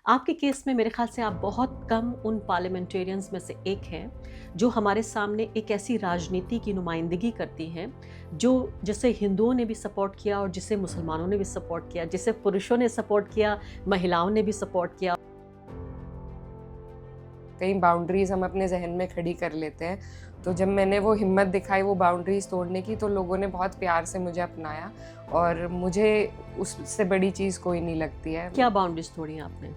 आपके केस में मेरे ख़्याल से आप बहुत कम उन पार्लियामेंटेरियंस में से एक हैं, जो हमारे सामने एक ऐसी राजनीति की नुमाइंदगी करती हैं, जिसे हिंदुओं ने भी सपोर्ट किया और जिसे मुसलमानों ने भी सपोर्ट किया, जिसे पुरुषों ने सपोर्ट किया, महिलाओं ने भी सपोर्ट किया। कई बाउंड्रीज़ हम अपने ज़हन में खड़ी कर लेते हैं। तो जब मैंने वो हिम्मत दिखाई वो बाउंड्रीज़ तोड़ने की, तो लोगों ने बहुत प्यार से मुझे अपनाया और मुझे उससे बड़ी चीज़ कोई नहीं लगती है। क्या बाउंड्रीज़ तोड़ी आपने?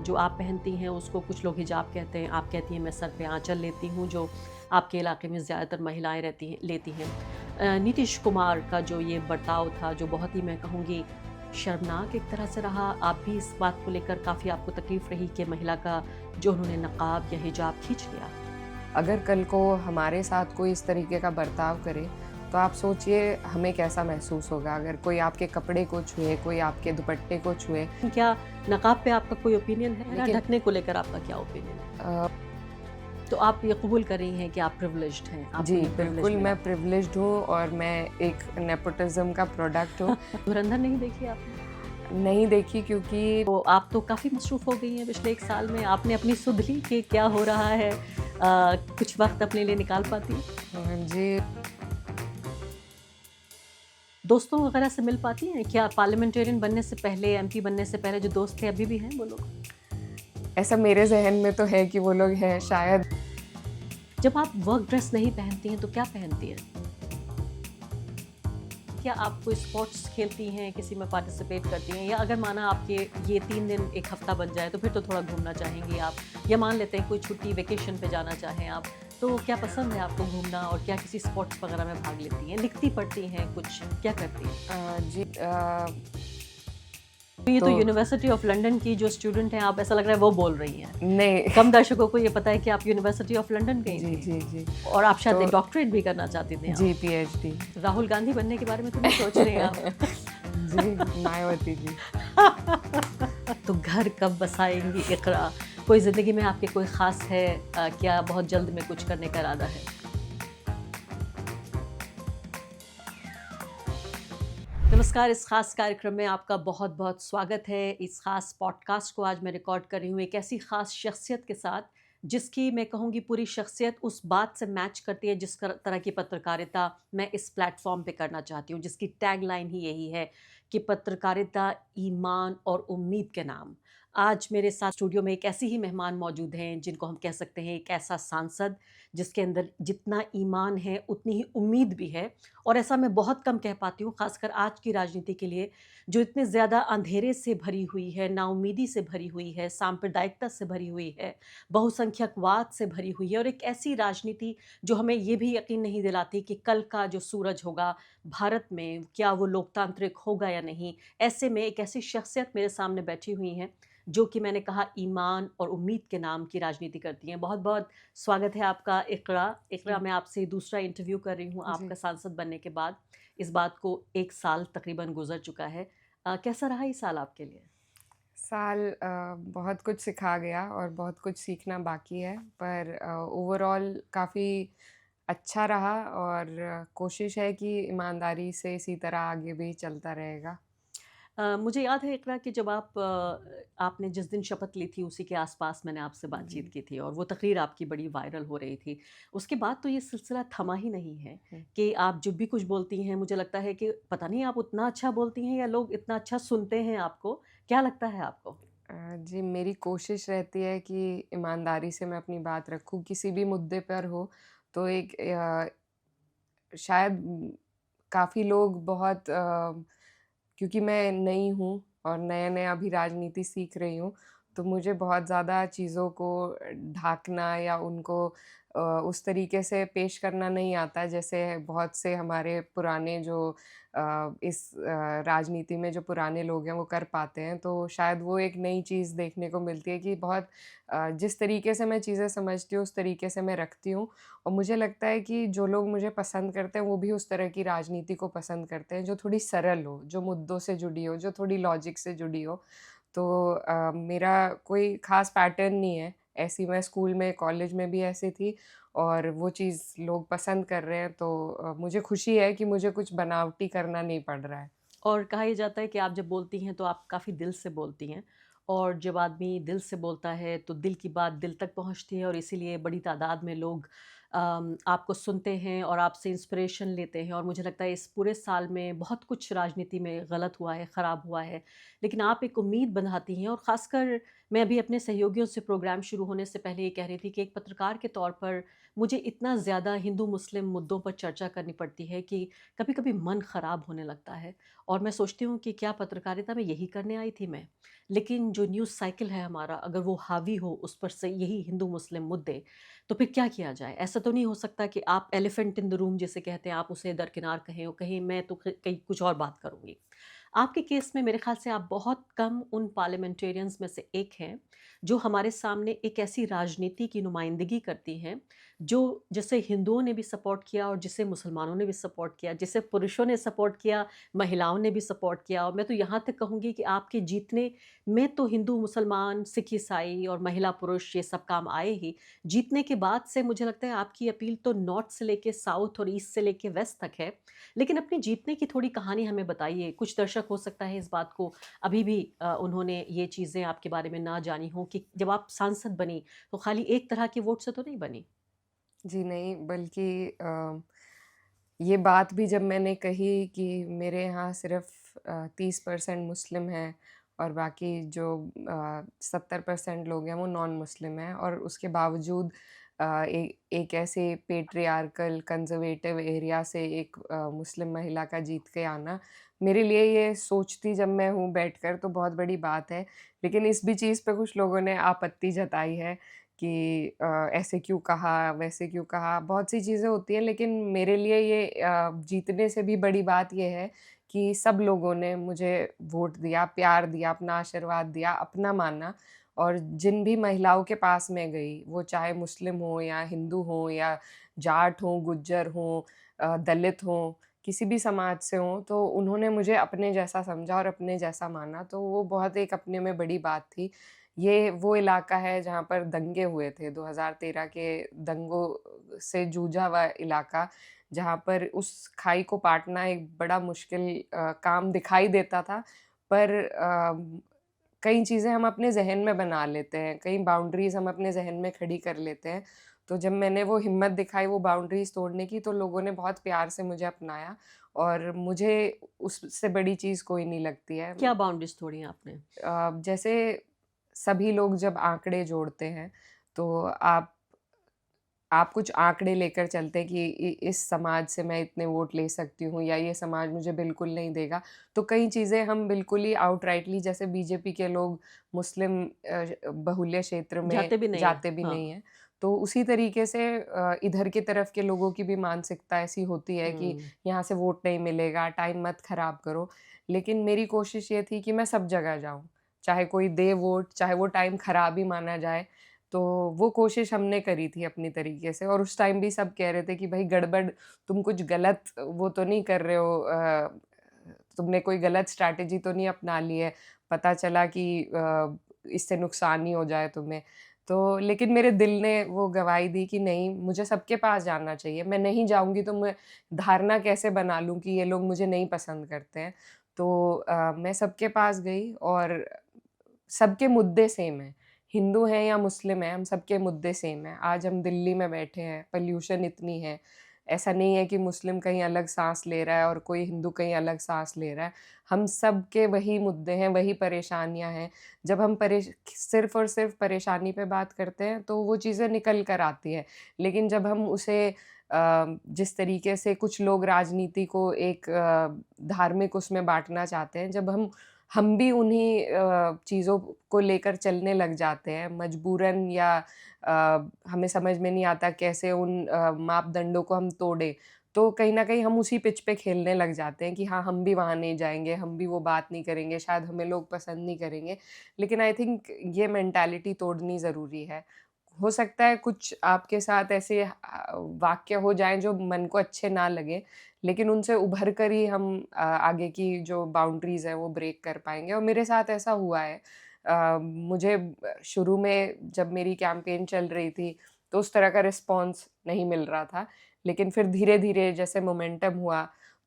जो आप पहनती हैं उसको कुछ लोग हिजाब कहते हैं, आप कहती हैं मैं सर पे आँचल लेती हूँ, जो आपके इलाके में ज़्यादातर महिलाएँ लेती हैं। नीतीश कुमार का जो ये बर्ताव था, जो बहुत ही मैं कहूँगी शर्मनाक एक तरह से रहा, आप भी इस बात को लेकर काफ़ी आपको तकलीफ़ रही कि महिला का जो उन्होंने नकाब या हिजाब खींच लिया। अगर कल को हमारे साथ कोई इस तरीके का बर्ताव करे, तो आप सोचिए हमें कैसा महसूस होगा। अगर कोई आपके कपड़े को छुए, कोई आपके दुपट्टे को छुए। क्या नकाब पे आपका कोई ओपिनियन है या लेकिन ढकने को लेकर आपका क्या ओपिनियन है? अ, तो आप ये कबूल कर रही हैं कि आप प्रिविलेज्ड हैं, आपको जी, ये प्रिविलेज बिल्कुल मिला। मैं प्रिविलेज्ड हूँ और मैं एक नेपोटिज़्म का प्रोडक्ट हूँ। धुरंधर नहीं देखी आपने? नहीं देखी क्योंकि तो आप तो काफ़ी मसरूफ़ हो गई हैं पिछले 1 साल में, आपने अपनी सुध ली कि क्या हो रहा है? कुछ वक़्त अपने लिए निकाल पाती हैं? जी, दोस्तों वग़ैरह से मिल पाती हैं? क्या पार्लियामेंटेरियन बनने से पहले, एमपी बनने से पहले जो दोस्त थे अभी भी हैं वो लोग? ऐसा मेरे ज़हन में तो है कि वो लोग हैं शायद। जब आप वर्क ड्रेस नहीं पहनती हैं तो क्या पहनती हैं? क्या आप कोई स्पोर्ट्स खेलती हैं, किसी में पार्टिसिपेट करती हैं, या अगर माना आपके ये 3 दिन 1 हफ्ता बन जाए तो फिर तो थोड़ा घूमना चाहेंगी आप, या मान लेते हैं कोई छुट्टी वेकेशन पे जाना चाहें आप, तो क्या पसंद है आपको घूमना, और क्या किसी स्पोर्ट्स वगैरह में भाग लेती हैं, लिखती पढ़ती हैं कुछ, क्या करती हैं? जी, तो ये तो तो यूनिवर्सिटी ऑफ लंदन की जो स्टूडेंट हैं, आप ऐसा लग रहा है वो बोल रही हैं। नहीं। कम दर्शकों को ये पता है कि आप यूनिवर्सिटी ऑफ लंदन गई जी, थी, जी, जी। और आप शायद तो डॉक्टरेट भी करना चाहती थी आप। जी, पीएचडी। राहुल गांधी बनने के बारे में तो नहीं सोच रही हैं आप? जी, मायावती जी। तो घर कब बसाएँगी इक़रा? कोई ज़िंदगी में आपके कोई ख़ास है, क्या बहुत जल्द में कुछ करने का इरादा है? नमस्कार, इस ख़ास कार्यक्रम में आपका बहुत-बहुत स्वागत है। इस ख़ास पॉडकास्ट को आज मैं रिकॉर्ड कर रही हूँ एक ऐसी ख़ास शख़्सियत के साथ, जिसकी मैं कहूँगी पूरी शख़्सियत उस बात से मैच करती है जिस तरह की पत्रकारिता मैं इस प्लेटफ़ॉर्म पे करना चाहती हूँ, जिसकी टैगलाइन ही यही है कि पत्रकारिता, ईमान और उम्मीद के नाम। आज मेरे साथ स्टूडियो में एक ऐसी ही मेहमान मौजूद हैं, जिनको हम कह सकते हैं एक ऐसा सांसद, जिसके अंदर जितना ईमान है, उतनी ही उम्मीद भी है। और ऐसा मैं बहुत कम कह पाती हूँ, ख़ासकर आज की राजनीति के लिए, जो इतने ज़्यादा अंधेरे से भरी हुई है, नाउम्मीदी से भरी हुई है, सांप्रदायिकता से भरी हुई है, बहुसंख्यकवाद से भरी हुई है, और एक ऐसी राजनीति जो हमें ये भी यकीन नहीं दिलाती कि कल का जो सूरज होगा भारत में, क्या वो लोकतांत्रिक होगा या नहीं। ऐसे में एक ऐसी शख्सियत मेरे सामने बैठी हुई हैं, जो कि मैंने कहा ईमान और उम्मीद के नाम की राजनीति करती हैं। बहुत-बहुत स्वागत है आपका इक़रा। इक़रा, जी, मैं आपसे दूसरा इंटरव्यू कर रही हूँ जी। आपका सांसद बनने के बाद। इस बात को 1 साल तकरीबन गुज़र चुका है। कैसा रहा ये साल आपके लिए? साल बहुत कुछ सिखा गया और बहुत कुछ सीखना बाकी है, पर ओवरऑल काफ़ी अच्छा रहा और कोशिश है कि ईमानदारी से इसी तरह आगे भी चलता रहेगा। मुझे याद है इक़रा कि जब आपने जिस दिन शपथ ली थी उसी के आस-पास मैंने आपसे जी। बातचीत की थी, और वो तकरीर आपकी बड़ी वायरल हो रही थी। उसके बाद तो ये सिलसिला थमा ही नहीं है हुँ। कि आप जब भी कुछ बोलती हैं, मुझे लगता है कि पता नहीं आप उतना अच्छा बोलती हैं या लोग इतना अच्छा सुनते हैं आपको। क्या लगता है आपको? जी, मेरी कोशिश रहती है कि ईमानदारी से मैं अपनी बात रखूँ, किसी भी मुद्दे पर हो, तो एक शायद काफ़ी लोग बहुत क्योंकि मैं नई हूँ और नया-नया अभी राजनीति सीख रही हूँ, तो मुझे बहुत ज़्यादा चीज़ों को ढाँकना या उनको उस तरीके से पेश करना नहीं आता, जैसे बहुत से हमारे पुराने जो इस राजनीति में जो पुराने लोग हैं, वो कर पाते हैं। तो शायद वो एक नई चीज़ देखने को मिलती है कि बहुत जिस तरीके से मैं चीज़ें समझती हूँ, उस तरीके से मैं रखती हूँ। और मुझे लगता है कि जो लोग मुझे पसंद करते हैं, वो भी उस तरह की राजनीति को पसंद करते हैं, जो थोड़ी सरल हो, जो मुद्दों से जुड़ी हो, जो थोड़ी लॉजिक से जुड़ी हो। तो मेरा कोई ख़ास पैटर्न नहीं है, ऐसी मैं स्कूल में, कॉलेज में भी ऐसी थी और वो चीज़ लोग पसंद कर रहे हैं, तो मुझे खुशी है कि मुझे कुछ बनावटी करना नहीं पड़ रहा है। और कहा ये जाता है कि आप जब बोलती हैं तो आप काफ़ी दिल से बोलती हैं, और जब आदमी दिल से बोलता है तो दिल की बात दिल तक पहुंचती है, और इसीलिए बड़ी तादाद में लोग आपको सुनते हैं और आपसे इंस्पिरेशन लेते हैं। और मुझे लगता है इस पूरे साल में बहुत कुछ राजनीति में गलत हुआ है, ख़राब हुआ है, लेकिन आप एक उम्मीद बंधाती हैं। और ख़ासकर मैं अभी अपने सहयोगियों से प्रोग्राम शुरू होने से पहले ये कह रही थी कि एक पत्रकार के तौर पर मुझे इतना ज़्यादा हिंदू मुस्लिम मुद्दों पर चर्चा करनी पड़ती है कि कभी कभी मन ख़राब होने लगता है। और मैं सोचती हूँ कि क्या पत्रकारिता में यही करने आई थी मैं? लेकिन जो न्यूज़ साइकिल है हमारा, अगर वो हावी हो उस पर से यही हिंदू मुस्लिम मुद्दे, तो फिर क्या किया जाए? ऐसा तो नहीं हो सकता कि आप एलिफेंट इन द रूम जिसे कहते हैं, आप उसे दरकिनार कहें और कहें मैं तो कहीं कुछ और बात करूँगी। आपके केस में मेरे ख़्याल से आप बहुत कम उन पार्लियामेंटेरियंस में से एक हैं, जो हमारे सामने एक ऐसी राजनीति की नुमाइंदगी करती हैं, जो जिसे हिंदुओं ने भी सपोर्ट किया और जिसे मुसलमानों ने भी सपोर्ट किया, जिसे पुरुषों ने सपोर्ट किया, महिलाओं ने भी सपोर्ट किया। और मैं तो यहाँ तक कहूँगी कि आपके जीतने में तो हिंदू, मुसलमान, सिख, ईसाई और महिला, पुरुष ये सब काम आए ही। जीतने के बाद से मुझे लगता है आपकी अपील तो नॉर्थ से लेके साउथ और ईस्ट से लेके वेस्ट तक है। लेकिन अपने जीतने की थोड़ी कहानी हमें बताइए। कुछ दर्शक हो सकता है इस बात को अभी भी उन्होंने ये चीज़ें आपके बारे में ना जानी हों कि जब आप सांसद बनी, तो खाली एक तरह के वोट से तो नहीं बनी। जी नहीं, बल्कि ये बात भी जब मैंने कही कि मेरे यहाँ सिर्फ़ 30% मुस्लिम हैं और बाकी जो 70% लोग हैं वो नॉन मुस्लिम हैं, और उसके बावजूद एक ऐसे पैट्रियार्कल कंज़र्वेटिव एरिया से एक मुस्लिम महिला का जीत के आना, मेरे लिए ये सोचती जब मैं हूँ बैठकर तो बहुत बड़ी बात है। लेकिन इस भी चीज़ पे कुछ लोगों ने आपत्ति जताई है कि ऐसे क्यों कहा, वैसे क्यों कहा, बहुत सी चीज़ें होती हैं, लेकिन मेरे लिए ये जीतने से भी बड़ी बात ये है कि सब लोगों ने मुझे वोट दिया, प्यार दिया, अपना आशीर्वाद दिया, अपना माना, और जिन भी महिलाओं के पास मैं गई, वो चाहे मुस्लिम हों या हिंदू हों या जाट हों, गुज्जर हों, दलित हों, किसी भी समाज से हों, तो उन्होंने मुझे अपने जैसा समझा और अपने जैसा माना, तो वो बहुत एक अपने में बड़ी बात थी। ये वो इलाका है जहाँ पर दंगे हुए थे, 2013 के दंगों से जूझा हुआ इलाका, जहाँ पर उस खाई को पाटना एक बड़ा मुश्किल काम दिखाई देता था। पर कई चीज़ें हम अपने ज़हन में बना लेते हैं, कई बाउंड्रीज़ हम अपने ज़हन में खड़ी कर लेते हैं। तो जब मैंने वो हिम्मत दिखाई वो बाउंड्रीज़ तोड़ने की, तो लोगों ने बहुत प्यार से मुझे अपनाया, और मुझे उससे बड़ी चीज़ कोई नहीं लगती है। क्या बाउंड्रीज़ तोड़ी आपने? जैसे सभी लोग जब आंकड़े जोड़ते हैं, तो आप कुछ आंकड़े लेकर चलते हैं कि इस समाज से मैं इतने वोट ले सकती हूँ या ये समाज मुझे बिल्कुल नहीं देगा। तो कई चीज़ें हम बिल्कुल ही आउटराइटली, जैसे बीजेपी के लोग मुस्लिम बहुल्य क्षेत्र में जाते भी नहीं हैं। जाते भी नहीं हाँ। हैं। तो उसी तरीके से इधर की तरफ के लोगों की भी मानसिकता ऐसी होती है कि हुँ। यहाँ से वोट नहीं मिलेगा, टाइम मत खराब करो। लेकिन मेरी कोशिश ये थी कि मैं सब जगह जाऊँ, चाहे कोई दे वोट, चाहे वो टाइम खराब ही माना जाए। तो वो कोशिश हमने करी थी अपनी तरीके से, और उस टाइम भी सब कह रहे थे कि भई गड़बड़, तुम कुछ गलत वो तो नहीं कर रहे हो, तुमने कोई गलत स्ट्रैटेजी तो नहीं अपना ली है, पता चला कि इससे नुकसान ही हो जाए तुम्हें। तो लेकिन मेरे दिल ने वो गवाही दी कि नहीं, मुझे सबके पास जाना चाहिए, मैं नहीं जाऊँगी तो मैं धारणा कैसे बना लूँ कि ये लोग मुझे नहीं पसंद करते हैं। तो मैं सबके पास गई, और सबके मुद्दे सेम हैं। हिंदू हैं या मुस्लिम हैं, हम सबके मुद्दे सेम हैं। आज हम दिल्ली में बैठे हैं, पॉल्यूशन इतनी है। ऐसा नहीं है कि मुस्लिम कहीं अलग साँस ले रहा है और कोई हिंदू कहीं अलग साँस ले रहा है। हम सबके वही मुद्दे हैं, वही परेशानियाँ हैं। जब हम सिर्फ़ और सिर्फ़ परेशानी पे बात करते हैं, तो वो चीज़ें निकल कर आती हैं। लेकिन जब हम उसे जिस तरीके से कुछ लोग राजनीति को एक धार्मिक उसमें बाँटना चाहते हैं, जब हम भी उन्हीं चीज़ों को लेकर चलने लग जाते हैं मजबूरन, या हमें समझ में नहीं आता कैसे उन मापदंडों को हम तोड़ें। तो कहीं न कहीं हम उसी पिच पे खेलने लग जाते हैं कि हाँ, हम भी वहाँ नहीं जाएँगे, हम भी वो बात नहीं करेंगे, शायद हमें लोग पसंद नहीं करेंगे। लेकिन आई थिंक ये मेंटालिटी तोड़नी ज़रूरी है। हो सकता है कुछ आपके साथ ऐसे वाक़या हो जाएँ जो मन को अच्छे ना लगें, लेकिन उनसे उभर कर ही हम आगे की जो बाउंड्रीज़ हैं वो ब्रेक कर पाएँगे, और मेरे साथ ऐसा हुआ है। मुझे शुरू में जब मेरी कैंपेन चल रही थी, तो उस तरह का रिस्पॉन्स नहीं मिल रहा था। लेकिन फिर धीरे-धीरे जैसे मोमेंटम हुआ,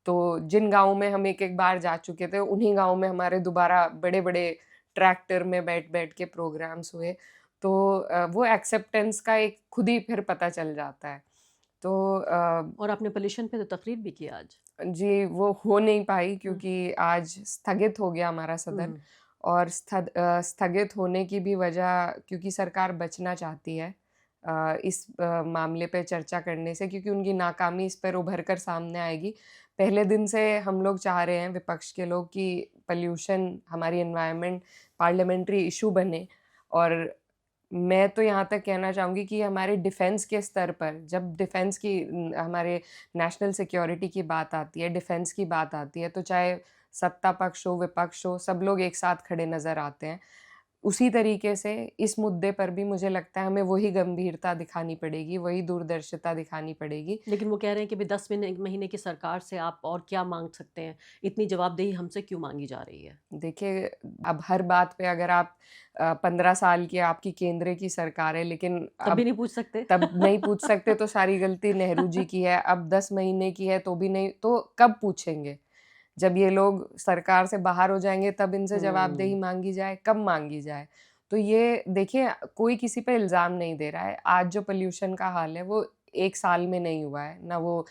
तो जिन गाँव में हम एक-एक बार जा चुके थे, उन्हीं गाँव में हमारे दोबारा बड़े-बड़े ट्रैक्टर में बैठ-बैठ के प्रोग्राम्स हुए। तो वो एक्सेप्टेंस का एक खुद ही फिर पता चल जाता है। तो और आपने पॉल्यूशन पे तो तकरीर भी की आज। जी, वो हो नहीं पाई हुँ, क्योंकि आज स्थगित हो गया हमारा सदन। हुँ, और स्थगित होने की भी वजह क्योंकि सरकार बचना चाहती है इस मामले पे चर्चा करने से, क्योंकि उनकी नाकामी इस पर उभर कर सामने आएगी। पहले दिन से हम लोग चाह रहे हैं, विपक्ष के लोग, कि पॉल्यूशन, हमारी एनवायरनमेंट पार्लियामेंट्री इश्यू बने। और मैं तो यहाँ तक कहना चाहूँगी कि हमारे डिफेंस के स्तर पर, जब डिफेंस की हमारे नेशनल सिक्योरिटी की बात आती है, डिफेंस की बात आती है, तो चाहे सत्ता पक्ष हो, विपक्ष हो, सब लोग एक साथ खड़े नज़र आते हैं। उसी तरीके से इस मुद्दे पर भी मुझे लगता है हमें वही गंभीरता दिखानी पड़ेगी, वही दूरदर्शिता दिखानी पड़ेगी। लेकिन वो कह रहे हैं कि भई 10 महीने की सरकार से आप और क्या माँग सकते हैं? इतनी जवाबदेही हमसे क्यों माँगी जा रही है? देखिए, अब हर बात पे अगर आप 15 साल की आपकी केंद्र की सरकार है, लेकिन तब भी अब नहीं पूछ सकते? तब नहीं पूछ सकते तो सारी गलती नेहरू जी की है। अब 10 महीने की है तो भी नहीं, तो कब पूछेंगे? जब ये लोग सरकार से बाहर हो जाएँगे तब इनसे जवाबदेही हुँ। माँगी जाए, कब माँगी जाए? तो ये देखिए, कोई किसी पे इल्ज़ाम नहीं दे रहा है। आज जो पॉल्यूशन का हाल है वो 1 साल में नहीं हुआ है, ना वो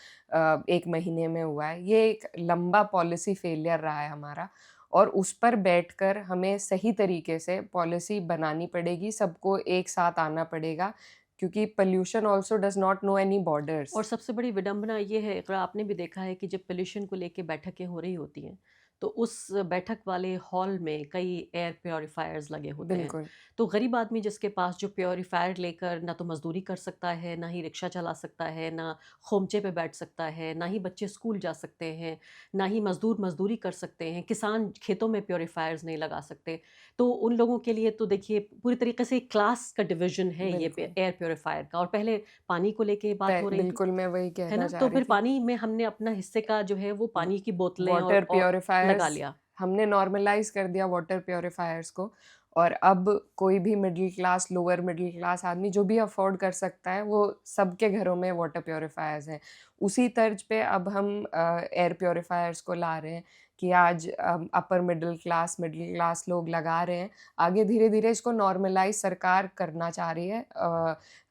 1 महीने में हुआ है। ये एक लंबा पॉलिसी फेलियर रहा है हमारा, और उस पर बैठकर हमें सही तरीके से पॉलिसी बनानी पड़ेगी, सबको एक साथ आना पड़ेगा, क्योंकि pollution also does not know any और बॉर्डर्स। सबसे बड़ी विडंबना ये है, इक़रा, आपने भी देखा है कि जब पॉल्यूशन को लेके बैठकें हो रही होती हैं, तो उस बैठक वाले हॉल में कई एयर प्यूरीफायर्स लगे होते हैं। बिल्कुल। तो गरीब आदमी जिसके पास जो प्यूरीफायर लेकर ना तो मज़दूरी कर सकता है, ना ही रिक्शा चला सकता है, ना खोमचे पे बैठ सकता है, ना ही बच्चे स्कूल जा सकते हैं, ना ही मज़दूर मज़दूरी कर सकते हैं, किसान खेतों में प्यूरीफायर्स नहीं लगा सकते। तो उन लोगों के लिए तो देखिए पूरी तरीके से एक क्लास का डिवीज़न है ये पे बिल्कुल। एयर प्यूरीफायर का। और पहले पानी को लेके बात हो रही थी। बिल्कुल, मैं वही है कहना ना? चाह तो रही फिर थी। पानी में हमने अपना हिस्से का जो है वो व पानी की बोतलें वाटर और लगा प्यूरीफायर्स लिया। हमने नॉर्मलाइज़ कर दिया वाटर प्यूरीफायर्स को। और अब कोई भी middle class, lower middle class आदमी जो भी अफ़ोर्ड कर सकता है, वो सबके घरों में वाटर प्यूरीफायर्स हैं। उसी तर्ज पे अब हम एयर प्यूरीफायर्स को ला रहे हैं कि आज अपर मिडल क्लास लोग लगा रहे हैं। आगे धीरे-धीरे इसको नॉर्मलाइज़ सरकार करना चाह रही है,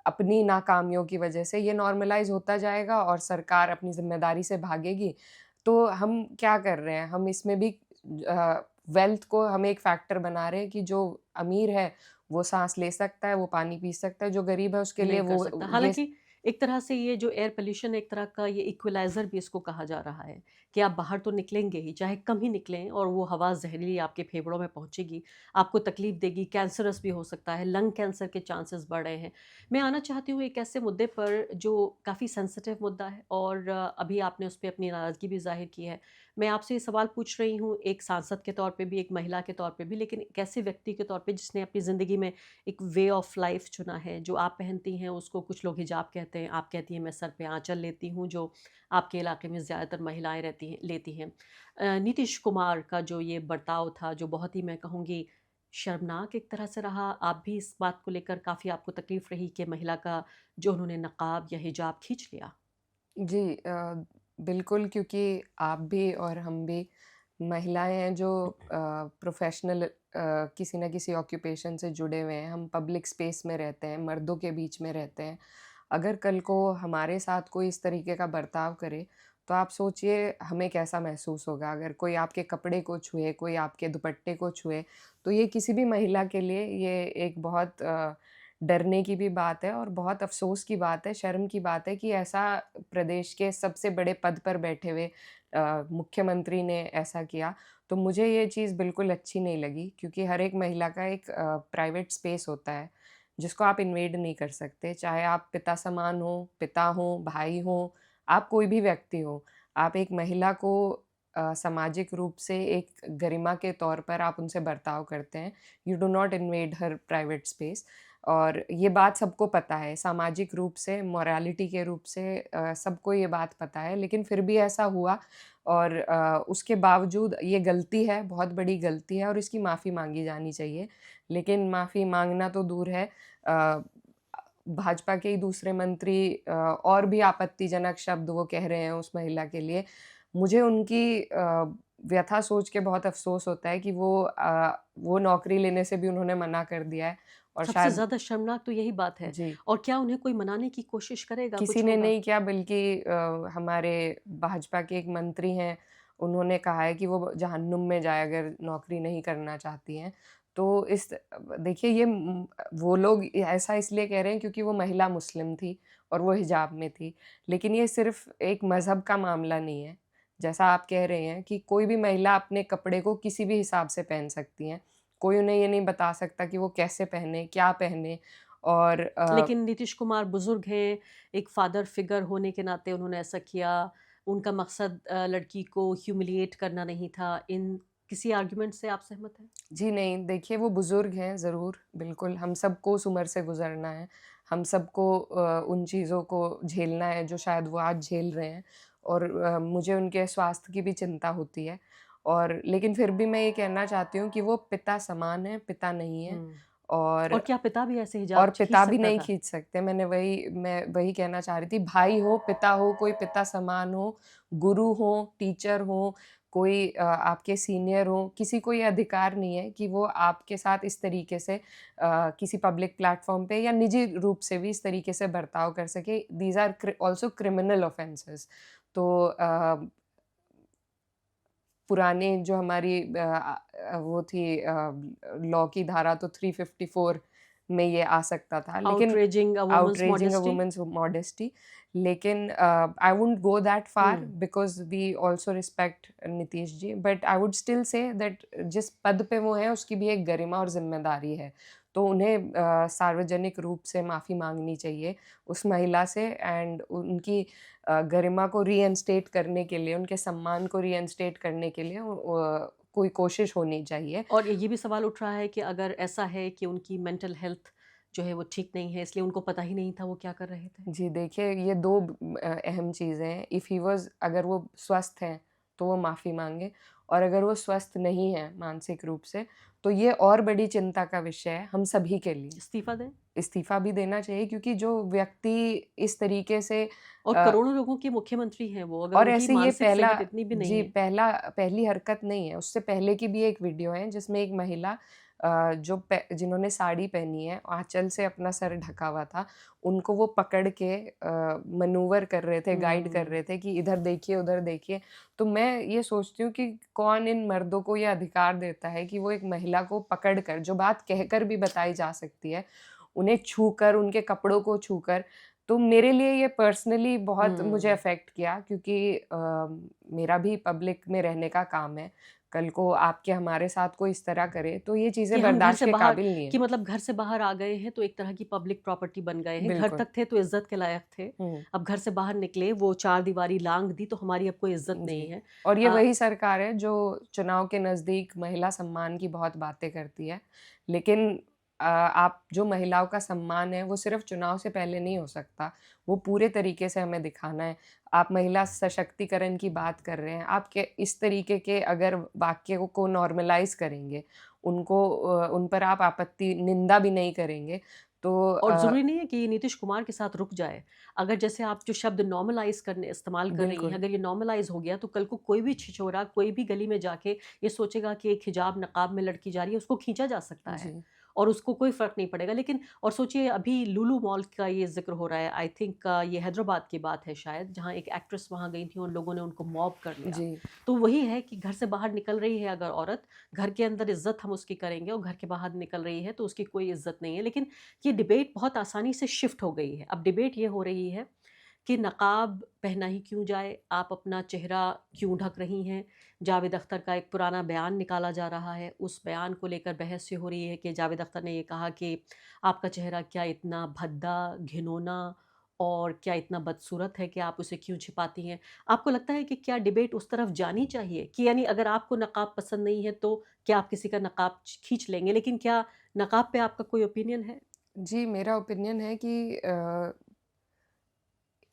अपनी नाकामियों की वजह से। ये नॉर्मलाइज़ होता जाएगा और सरकार अपनी ज़िम्मेदारी से भागेगी। तो हम क्या कर रहे हैं, हम इसमें भी वेल्थ को हम एक फैक्टर बना रहे हैं कि जो अमीर है, वो साँस ले सकता है, वो पानी पी सकता है, जो गरीब है उसके लिए नहीं कर वो सकता। ये हालाँकि एक तरह से ये जो एयर पॉल्यूशन एक तरह का ये इक्विलाइज़र भी इसको कहा जा रहा है, कि आप बाहर तो निकलेंगे ही, चाहे कम ही निकलें और वो हवा ज़हरीली आपके फेफड़ों में पहुँचेगी, आपको तकलीफ़ देगी, कैंसरस भी हो सकता है, लंग कैंसर के चांसेस बढ़ रहे हैं। मैं आना चाहती हूँ एक ऐसे मुद्दे पर जो काफ़ी सेंसिटिव मुद्दा है और अभी आपने उस पे अपनी नाराज़गी भी ज़ाहिर की है। मैं आपसे ये सवाल पूछ रही हूँ एक सांसद के तौर पे भी, एक महिला के तौर पे भी, लेकिन एक ऐसे व्यक्ति के तौर पे जिसने अपनी ज़िंदगी में एक वे ऑफ लाइफ चुना है। जो आप पहनती हैं उसको कुछ लोग हिजाब कहते हैं, आप कहती हैं मैं सर पे आँचल लेती हूँ, जो आपके इलाके में ज़्यादातर महिलाएँ रहती हैं लेती हैं। नीतीश कुमार का जो ये बर्ताव था, जो बहुत ही मैं कहूँगी शर्मनाक एक तरह से रहा, आप भी इस बात को लेकर काफ़ी आपको तकलीफ़ रही कि महिला का जो उन्होंने नकाब या हिजाब खींच लिया? जी, बिल्कुल, क्योंकि आप भी और हम भी महिलाएँ हैं जो प्रोफ़ेशनल किसी न किसी ऑक्यूपेशन से जुड़े हुए हैं। हम पब्लिक स्पेस में रहते हैं, मर्दों के बीच में रहते हैं। अगर कल को हमारे साथ कोई इस तरीके का बर्ताव करे, तो आप सोचिए हमें कैसा महसूस होगा। अगर कोई आपके कपड़े को छुए, कोई आपके दुपट्टे को छुए, तो ये किसी भी महिला के लिए ये एक बहुत डरने की भी बात है और बहुत अफ़सोस की बात है, शर्म की बात है कि ऐसा प्रदेश के सबसे बड़े पद पर बैठे हुए मुख्यमंत्री ने ऐसा किया। तो मुझे ये चीज़ बिल्कुल अच्छी नहीं लगी, क्योंकि हर एक महिला का एक प्राइवेट स्पेस होता है, जिसको आप इन्वेड नहीं कर सकते। चाहे आप पिता समान हो, पिता हों, भाई हों, आप कोई भी व्यक्ति हो। आप एक महिला को सामाजिक रूप से एक गरिमा के तौर पर आप उनसे बर्ताव करते हैं। You do not invade her private space. और ये बात सबको पता है, सामाजिक रूप से, मोरालिटी के रूप से सबको ये बात पता है, लेकिन फिर भी ऐसा हुआ। और उसके बावजूद ये गलती है, बहुत बड़ी गलती है और इसकी माफ़ी माँगी जानी चाहिए। लेकिन माफ़ी माँगना तो दूर है, भाजपा के ही दूसरे मंत्री और भी आपत्तिजनक शब्द वो कह रहे हैं उस महिला के लिए। मुझे उनकी व्यथा सोच के बहुत अफ़सोस होता है कि वो नौकरी लेने से भी उन्होंने मना कर दिया है और सबसे शायद ज़्यादा शर्मनाक तो यही बात है। जी, और क्या उन्हें कोई मनाने की कोशिश करेगा, किसी कुछ ने होगा? नहीं किया बल्कि हमारे भाजपा के एक मंत्री हैं, उन्होंने कहा है कि वो जहन्नुम में जाए अगर नौकरी नहीं करना चाहती हैं। तो देखिए वो लोग ऐसा इसलिए कह रहे हैं क्योंकि वो महिला मुस्लिम थी और वो हिजाब में थी। लेकिन ये सिर्फ़ एक मज़हब का मामला नहीं है। जैसा आप कह रहे हैं कि कोई भी महिला अपने कपड़े को किसी भी हिसाब से पहन सकती हैं। कोई उन्हें ये नहीं बता सकता कि वो कैसे पहने, क्या पहने और लेकिन नीतीश कुमार बुज़ुर्ग हैं, एक फ़ादर फ़िगर होने के नाते उन्होंने ऐसा किया। उनका मकसद लड़की को ह्यूमिलिएट करना नहीं था। इन किसी आर्गुमेंट से आप सहमत हैं? जी नहीं, देखिए वो बुज़ुर्ग हैं ज़रूर, बिल्कुल, हम सबको उस उम्र से गुज़रना है। हम सबको उन चीज़ों को झेलना है जो शायद वो आज झेल रहे हैं और मुझे उनके स्वास्थ्य की भी चिंता होती है और लेकिन फिर भी मैं ये कहना चाहती हूँ कि वो पिता समान हैं, पिता नहीं हैं हुँ। और और क्या पिता भी ऐसे और हिजाब खींच पिता भी सकता नहीं था? खींच सकते। मैं वही कहना चाह रही थी, भाई हो, पिता हो, कोई पिता समान हो, गुरु हो, टीचर हो, कोई आपके सीनियर हो, किसी को ये अधिकार नहीं है कि वो आपके साथ इस तरीके से किसी पब्लिक प्लेटफ़ॉर्म पे या निजी रूप से भी इस तरीके से बर्ताव कर सके। These are also criminal offences. तो पुरानी जो हमारी वो थी लॉ की धारा तो 354 में ये आ सकता था, लेकिन आउटरेजिंग अ वुमन्स आउटरेजिंग अ मॉडेस्टी? वुमन्स मॉडेस्टी लेकिन I wouldn't go that far hmm. Because we also respect Nitish ji, but I would still say that जिस पद पे वो हैं, उसकी भी एक गरिमा और ज़िम्मेदारी है। तो उन्हें सार्वजनिक रूप से माफ़ी माँगनी चाहिए उस महिला से एंड उनकी गरिमा को रीइंस्टेट करने के लिए, उनके सम्मान को रीइंस्टेट करने के लिए कोई कोशिश होनी चाहिए। और ये भी सवाल उठ रहा है कि अगर ऐसा है कि उनकी मेंटल हेल्थ जो है वो ठीक नहीं है, इसलिए उनको पता ही नहीं था वो क्या कर रहे थे? जी, देखिए ये 2 अहम चीज़ें हैं। इफ़ ही वाज़ अगर वो स्वस्थ हैं, तो वो माफ़ी माँगे और अगर वो स्वस्थ नहीं हैं मानसिक रूप से, तो ये और बड़ी चिंता का विषय है हम सभी के लिए। इस्तीफ़ा दें? इस्तीफ़ा भी देना चाहिए क्योंकि जो व्यक्ति इस तरीके से और अ करोड़ों लोगों के मुख्यमंत्री हैं वो, अगर और उनकी ऐसे ये मानसिक पहला सेहत इतनी भी नहीं जी, है। पहली हरकत नहीं है, उससे पहले की भी एक वीडियो है जिसमें एक महिला जिन्होंने साड़ी पहनी है, आँचल से अपना सर ढका हुआ था, उनको वो पकड़ के मैनूवर कर रहे थे, गाइड कर हुँ। रहे थे कि इधर देखिए, उधर देखिए। तो मैं ये सोचती हूँ कि कौन इन मर्दों को ये अधिकार देता है कि वो एक महिला को पकड़ कर, जो बात कहकर भी बताई जा सकती है, उन्हें छूकर, उनके कपड़ों को छूकर तो मेरे लिए ये पर्सनली बहुत मुझे हुँ। अफ़ेक्ट किया क्योंकि मेरा भी पब्लिक में रहने का काम है। कल को आपके हमारे साथ कोई इस तरह करे, तो ये चीज़ें कि हम घर बर्दाश्त से के बाहर काबिल नहीं कि है। मतलब घर से बाहर आ गए हैं तो एक तरह की पब्लिक प्रॉपर्टी बन गए हैं। घर बिल्कुल। तक थे तो इज़्ज़त के लायक थे। हुँ, अब घर से बाहर निकले, वो चारदीवारी लाँघ दी तो हमारी अब कोई इज़्ज़त नहीं जी। है। और ये अ, वही सरकार है जो चुनाव के नज़दीक महिला सम्मान की बहुत बातें करती है। लेकिन आप जो महिलाओं का सम्मान है, वो सिर्फ़ चुनाव से पहले नहीं हो सकता, वो पूरे तरीके से हमें दिखाना है। आप महिला सशक्तिकरण की बात कर रहे हैं, आप के इस तरीके के अगर वाक्यों को नॉर्मलाइज़ करेंगे, उन पर आप निंदा भी नहीं करेंगे, तो और ज़रूरी नहीं है कि ये नीतीश कुमार के साथ रुक जाए। अगर जैसे आप जो शब्द नॉर्मलाइज़ करने इस्तेमाल कर रही हैं, बिल्कुल। अगर ये नॉर्मलाइज़ हो गया तो कल को कोई भी छिछोरा, कोई भी गली में जाके ये सोचेगा कि एक हिजाब नकाब में लड़की जा रही है, उसको खींचा जा सकता है जी, और उसको कोई फ़र्क नहीं पड़ेगा। लेकिन और सोचिए अभी लुलु मॉल का ये ज़िक्र हो रहा है, आई थिंक ये हैदराबाद की बात है शायद, जहाँ एक एक्ट्रेस वहाँ गई थी, उन लोगों ने उनको मॉब कर लिया। जी। तो वही है कि घर से बाहर निकल रही है अगर औरत, घर के अंदर इज़्ज़त हम उसकी करेंगे और घर के बाहर निकल रही है तो उसकी कोई इज़्ज़त नहीं है। लेकिन ये डिबेट बहुत आसानी से शिफ्ट हो गई है। अब डिबेट ये हो रही है कि नकाब पहना ही क्यों जाए? आप अपना चेहरा क्यों ढक रही हैं? जावेद अख्तर का एक पुराना बयान निकाला जा रहा है। उस बयान को लेकर बहस ये हो रही है कि जावेद अख्तर ने ये कहा कि आपका चेहरा क्या इतना भद्दा, घिनौना और क्या इतना बदसूरत है कि आप उसे क्यों छिपाती हैं? आपको लगता है कि क्या डिबेट उस तरफ जानी चाहिए कि यानी अगर आपको नकाब पसंद नहीं है तो क्या आप किसी का नकाब खींच लेंगे? लेकिन क्या नकाब पे आपका कोई ओपिनियन है? जी, मेरा ओपिनियन है कि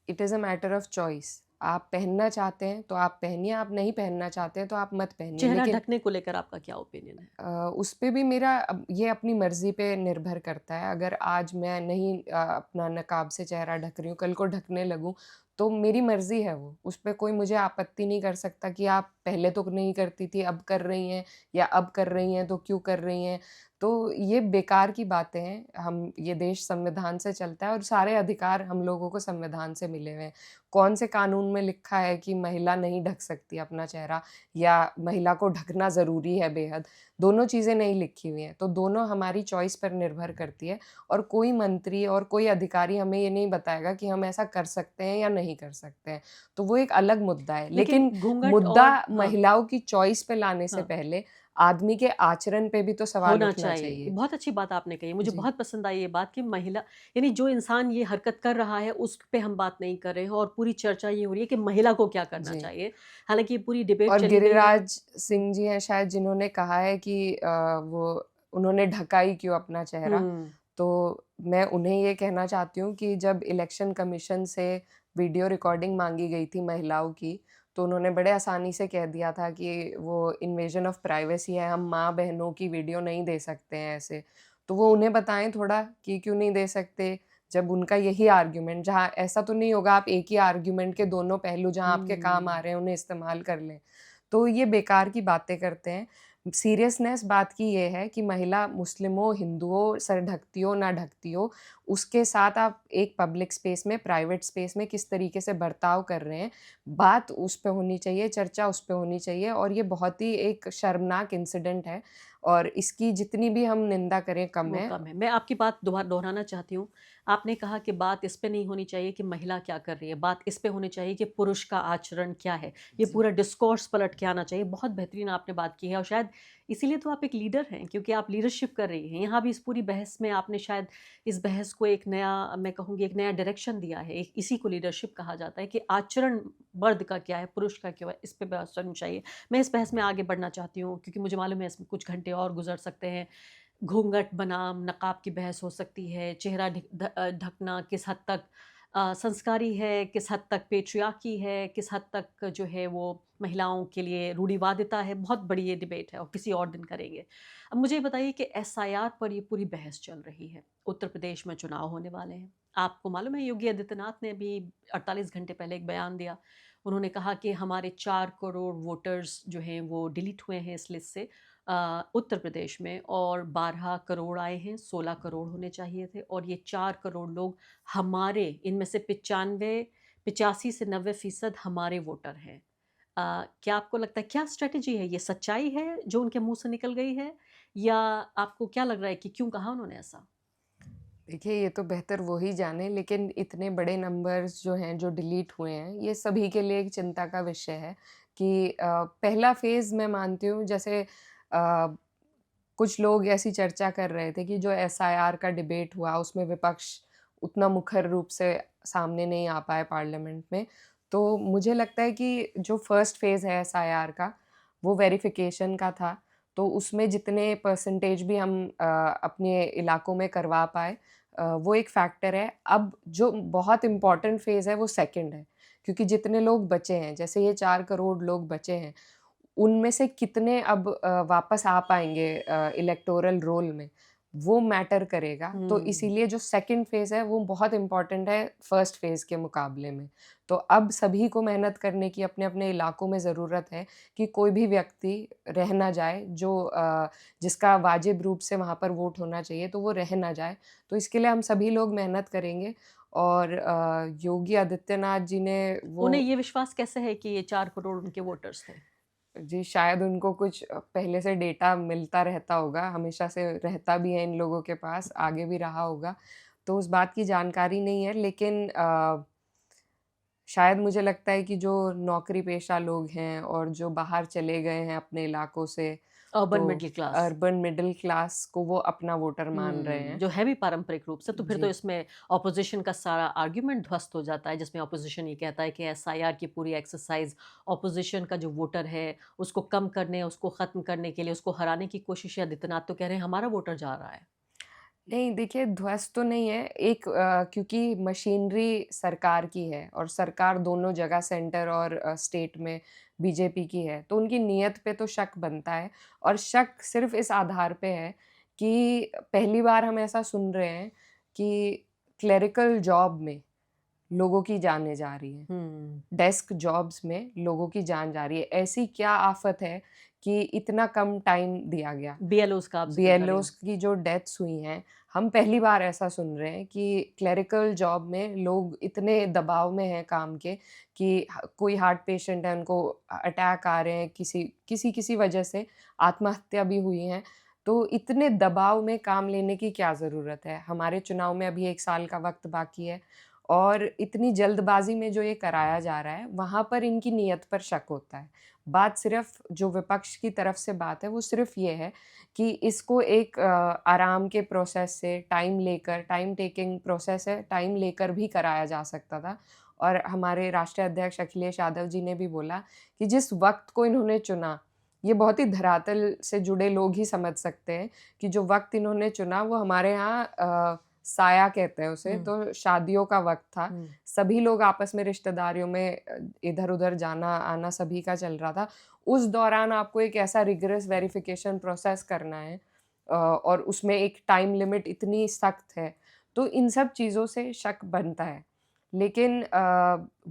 it is a matter of choice. आप पहनना चाहते हैं, तो आप पहनिए, आप नहीं पहनना चाहते हैं, तो आप मत पहनिए। चेहरा लेकिन ढकने को लेकर आपका क्या ओपिनियन है? उस पे भी मेरा ये अपनी मर्ज़ी पे निर्भर करता है। अगर आज मैं नहीं अपना नकाब से चेहरा ढक रही हूँ, कल को ढकने लगूँ, तो मेरी मर्ज़ी है वो, उस पे कोई मुझे आपत्ति नहीं कर सकता कि आप पहले तो नहीं करती थी, अब कर रही हैं, या अब कर रही हैं तो क्यों कर रही हैं। तो ये बेकार की बातें हैं। हम ये देश संविधान से चलता है और सारे अधिकार हम लोगों को संविधान से मिले हुए हैं। कौन से कानून में लिखा है कि महिला नहीं ढक सकती अपना चेहरा, या महिला को ढकना ज़रूरी है बेहद? दोनों चीज़ें नहीं लिखी हुई हैं, तो दोनों हमारी चॉइस पर निर्भर करती है, और कोई मंत्री और कोई अधिकारी हमें ये नहीं बताएगा कि हम ऐसा कर सकते हैं या नहीं कर सकते हैं। तो वो एक अलग मुद्दा है। लेकिन लेकिन घूंघट मुद्दा और हाँ, महिलाओं की चॉइस पे लाने से हाँ। पहले आदमी के आचरण पे भी तो सवाल होना उठना चाहिए। ये चाहिए। बहुत अच्छी बात आपने कही। मुझे जी, बहुत पसंद आई ये बात कि महिला यानी जो इंसान ये हरकत कर रहा है, उस पे हम बात नहीं कर रहे हैं और पूरी चर्चा ये हो रही है कि महिला को क्या करना जी। चाहिए। हालाँकि ये पूरी डिबेट और चली गई है। गिरिराज सिंह जी हैं शायद जिन्होंने कहा है कि वो उन्होंने ढका ही क्यों अपना चेहरा। हुँ। तो मैं उन्हें ये कहना चाहती हूँ कि जब इलेक्शन कमीशन से वीडियो रिकॉर्डिंग माँगी गई थी महिलाओं की, तो उन्होंने बड़े आसानी से कह दिया था कि वो इन्वेजन ऑफ प्राइवेसी है, हम माँ-बहनों की वीडियो नहीं दे सकते हैं ऐसे। तो वो उन्हें बताएँ थोड़ा कि क्यों नहीं दे सकते? जब उनका यही आर्ग्यूमेंट, जहाँ ऐसा तो नहीं होगा आप एक ही आर्ग्यूमेंट के दोनों पहलू जहाँ आपके काम आ हुँ। रहे हैं उन्हें इस्तेमाल कर लें। तो ये बेकार की बातें करते हैं। सीरियसनेस बात की ये है कि महिला मुस्लिमों, हिंदुओं, सर ढकती हो, ना ढकती हो, उसके साथ आप एक पब्लिक स्पेस में, प्राइवेट स्पेस में किस तरीके से बर्ताव कर रहे हैं, बात उस पे होनी चाहिए, चर्चा उस पे होनी चाहिए, और ये बहुत ही एक शर्मनाक इंसिडेंट है, और इसकी जितनी भी हम निंदा करें कम वो है। कम है। मैं आपकी बात दोहराना चाहती हूँ। आपने कहा कि बात इस पे नहीं होनी चाहिए कि महिला क्या कर रही है, बात इस पे होनी चाहिए कि पुरुष का आचरण क्या है। ये जी। पूरा डिस्कोर्स पलट के आना चाहिए। बहुत बेहतरीन आपने बात की है और शायद इसीलिए तो आप एक लीडर हैं क्योंकि आप लीडरशिप कर रही हैं। यहाँ भी इस पूरी बहस में आपने शायद इस बहस को एक नया मैं कहूँगी एक नया डायरेक्शन दिया है। एक इसी को लीडरशिप कहा जाता है कि आचरण मर्द का क्या है, पुरुष का क्या है, इस पे बहस होनी चाहिए। मैं इस बहस में आगे बढ़ना चाहती हूँ क्योंकि मुझे मालूम है इसमें कुछ घंटे और गुज़र सकते हैं। घूंघट बनाम नकाब की बहस हो सकती है, चेहरा ढकना किस हद तक संस्कारी है, किस हद तक पेट्रियार्की है, किस हद तक जो है वो महिलाओं के लिए रूढ़िवादिता है, बहुत बड़ी ये डिबेट है और किसी और दिन करेंगे। अब मुझे ये बताइए कि एसआईआर पर ये पूरी बहस चल रही है, उत्तर प्रदेश में चुनाव होने वाले हैं। आपको मालूम है योगी आदित्यनाथ ने अभी 48 घंटे पहले एक बयान दिया। उन्होंने कहा कि हमारे 4 करोड़ वोटर्स जो हैं वो डिलीट हुए हैं इस लिस्ट से उत्तर प्रदेश में और 12 करोड़ आए हैं, 16 करोड़ होने चाहिए थे और ये 4 करोड़ लोग हमारे इनमें से 85 से 90% हमारे वोटर हैं। क्या आपको लगता है क्या स्ट्रैटेजी है? ये सच्चाई है जो उनके मुँह से निकल गई है या आपको क्या लग रहा है कि क्यों कहा उन्होंने ऐसा? देखिए, ये तो बेहतर वो ही जाने, लेकिन इतने बड़े नंबर्स जो हैं, जो डिलीट हुए हैं, ये सभी के लिए एक चिंता का विषय है कि पहला फ़ेज़ मैं मानती हूँ, जैसे कुछ लोग ऐसी चर्चा कर रहे थे कि जो एसआईआर का डिबेट हुआ, उसमें विपक्ष उतना मुखर रूप से सामने नहीं आ पाए पार्लियामेंट में। तो मुझे लगता है कि जो फर्स्ट फ़ेज़ है एसआईआर का, वो वेरिफ़िकेशन का था। तो उसमें जितने परसेंटेज भी हम अपने इलाकों में करवा पाए, वो एक फैक्टर है। अब जो बहुत इम्पोर्टेंट फ़ेज़ है, वो सेकंड है, क्योंकि जितने लोग बचे हैं, जैसे ये 4 करोड़ लोग बचे हैं, उनमें से कितने अब वापस आ पाएँगे इलेक्टोरल रोल में, वो मैटर करेगा। तो हुँ। इसीलिए जो सेकंड फ़ेज़ है, वो बहुत इम्पोर्टेंट है फर्स्ट फ़ेज़ के मुकाबले में। तो अब सभी को मेहनत करने की अपने-अपने इलाकों में ज़रूरत है कि कोई भी व्यक्ति रह ना जाए, जो जिसका वाजिब रूप से वहाँ पर वोट होना चाहिए, तो वो रह ना जाए। तो इसके लिए हम सभी लोग मेहनत करेंगे, और योगी आदित्यनाथ जी ने वो उन्हें ये विश्वास कैसे है कि ये 4 करोड़ उनके वोटर्स थे? जी, शायद उनको कुछ पहले से डेटा मिलता रहता होगा, हमेशा से रहता भी है इन लोगों के पास, आगे भी रहा होगा, तो उस बात की जानकारी नहीं है, लेकिन शायद मुझे लगता है कि जो नौकरी-पेशा लोग हैं और जो बाहर चले गए हैं अपने इलाकों से, अर्बन तो middle class. Urban middle class को वो अपना वोटर मान रहे हुँ, हैं। जो है भी पारंपरिक रूप से, तो फिर तो जी। इसमें ऑपोज़िशन का सारा आर्ग्यूमेंट ध्वस्त हो जाता है, जिसमें ऑपोज़िशन ये कहता है कि एसआईआर की पूरी एक्सरसाइज़ ऑपोज़िशन का जो वोटर है, उसको कम करने, उसको ख़त्म करने के लिए, उसको हराने की कोशिश है। आदित्यनाथ तो कह रहे हैं, हमारा वोटर जा रहा है। नहीं, देखिए ध्वस्त तो नहीं है, एक क्योंकि मशीनरी सरकार की है और सरकार दोनों जगह सेंटर और स्टेट में बीजेपी की है, तो उनकी नीयत पे तो शक बनता है, और शक सिर्फ़ इस आधार पे है कि पहली बार हम ऐसा सुन रहे हैं कि क्लेरिकल जॉब में लोगों की जानें जा रही हैं। डेस्क जॉब्स में लोगों की जान जा रही है। ऐसी क्या आफ़त है कि इतना कम टाइम दिया गया? बीएलओज़ का आप ज़िक्र कर रही बीएलओज़ हैं। की जो डेथ्स हुई हैं, हम पहली बार ऐसा सुन रहे हैं कि क्लेरिकल जॉब में लोग इतने दबाव में हैं काम के कि कोई हार्ट पेशेंट है, उनको अटैक आ रहे हैं, किसी वजह से आत्महत्या भी हुई हैं। तो इतने दबाव में काम लेने की क्या ज़रूरत है? हमारे चुनाव में अभी 1 साल का वक़्त बाकी है और इतनी जल्दबाज़ी में जो ये कराया जा रहा है, वहाँ पर इनकी नीयत पर शक होता है। बात सिर्फ़ जो विपक्ष की तरफ से बात है, वो सिर्फ़ ये है कि इसको एक आराम के प्रोसेस से टाइम टेकिंग प्रोसेस है, टाइम लेकर भी कराया जा सकता था। और हमारे राष्ट्रीय अध्यक्ष अखिलेश यादव जी ने भी बोला कि जिस वक़्त को इन्होंने चुना, ये बहुत ही धरातल से जुड़े लोग ही समझ सकते हैं कि जो वक़्त इन्होंने चुना वो हमारे यहाँ साया कहते हैं उसे, तो शादियों का वक़्त था। सभी लोग आपस में रिश्तेदारियों में इधर-उधर जाना-आना सभी का चल रहा था। उस दौरान आपको एक ऐसा रिगरस वेरिफ़िकेशन प्रोसेस करना है और उसमें एक टाइम लिमिट इतनी सख्त है, तो इन सब चीज़ों से शक बनता है। लेकिन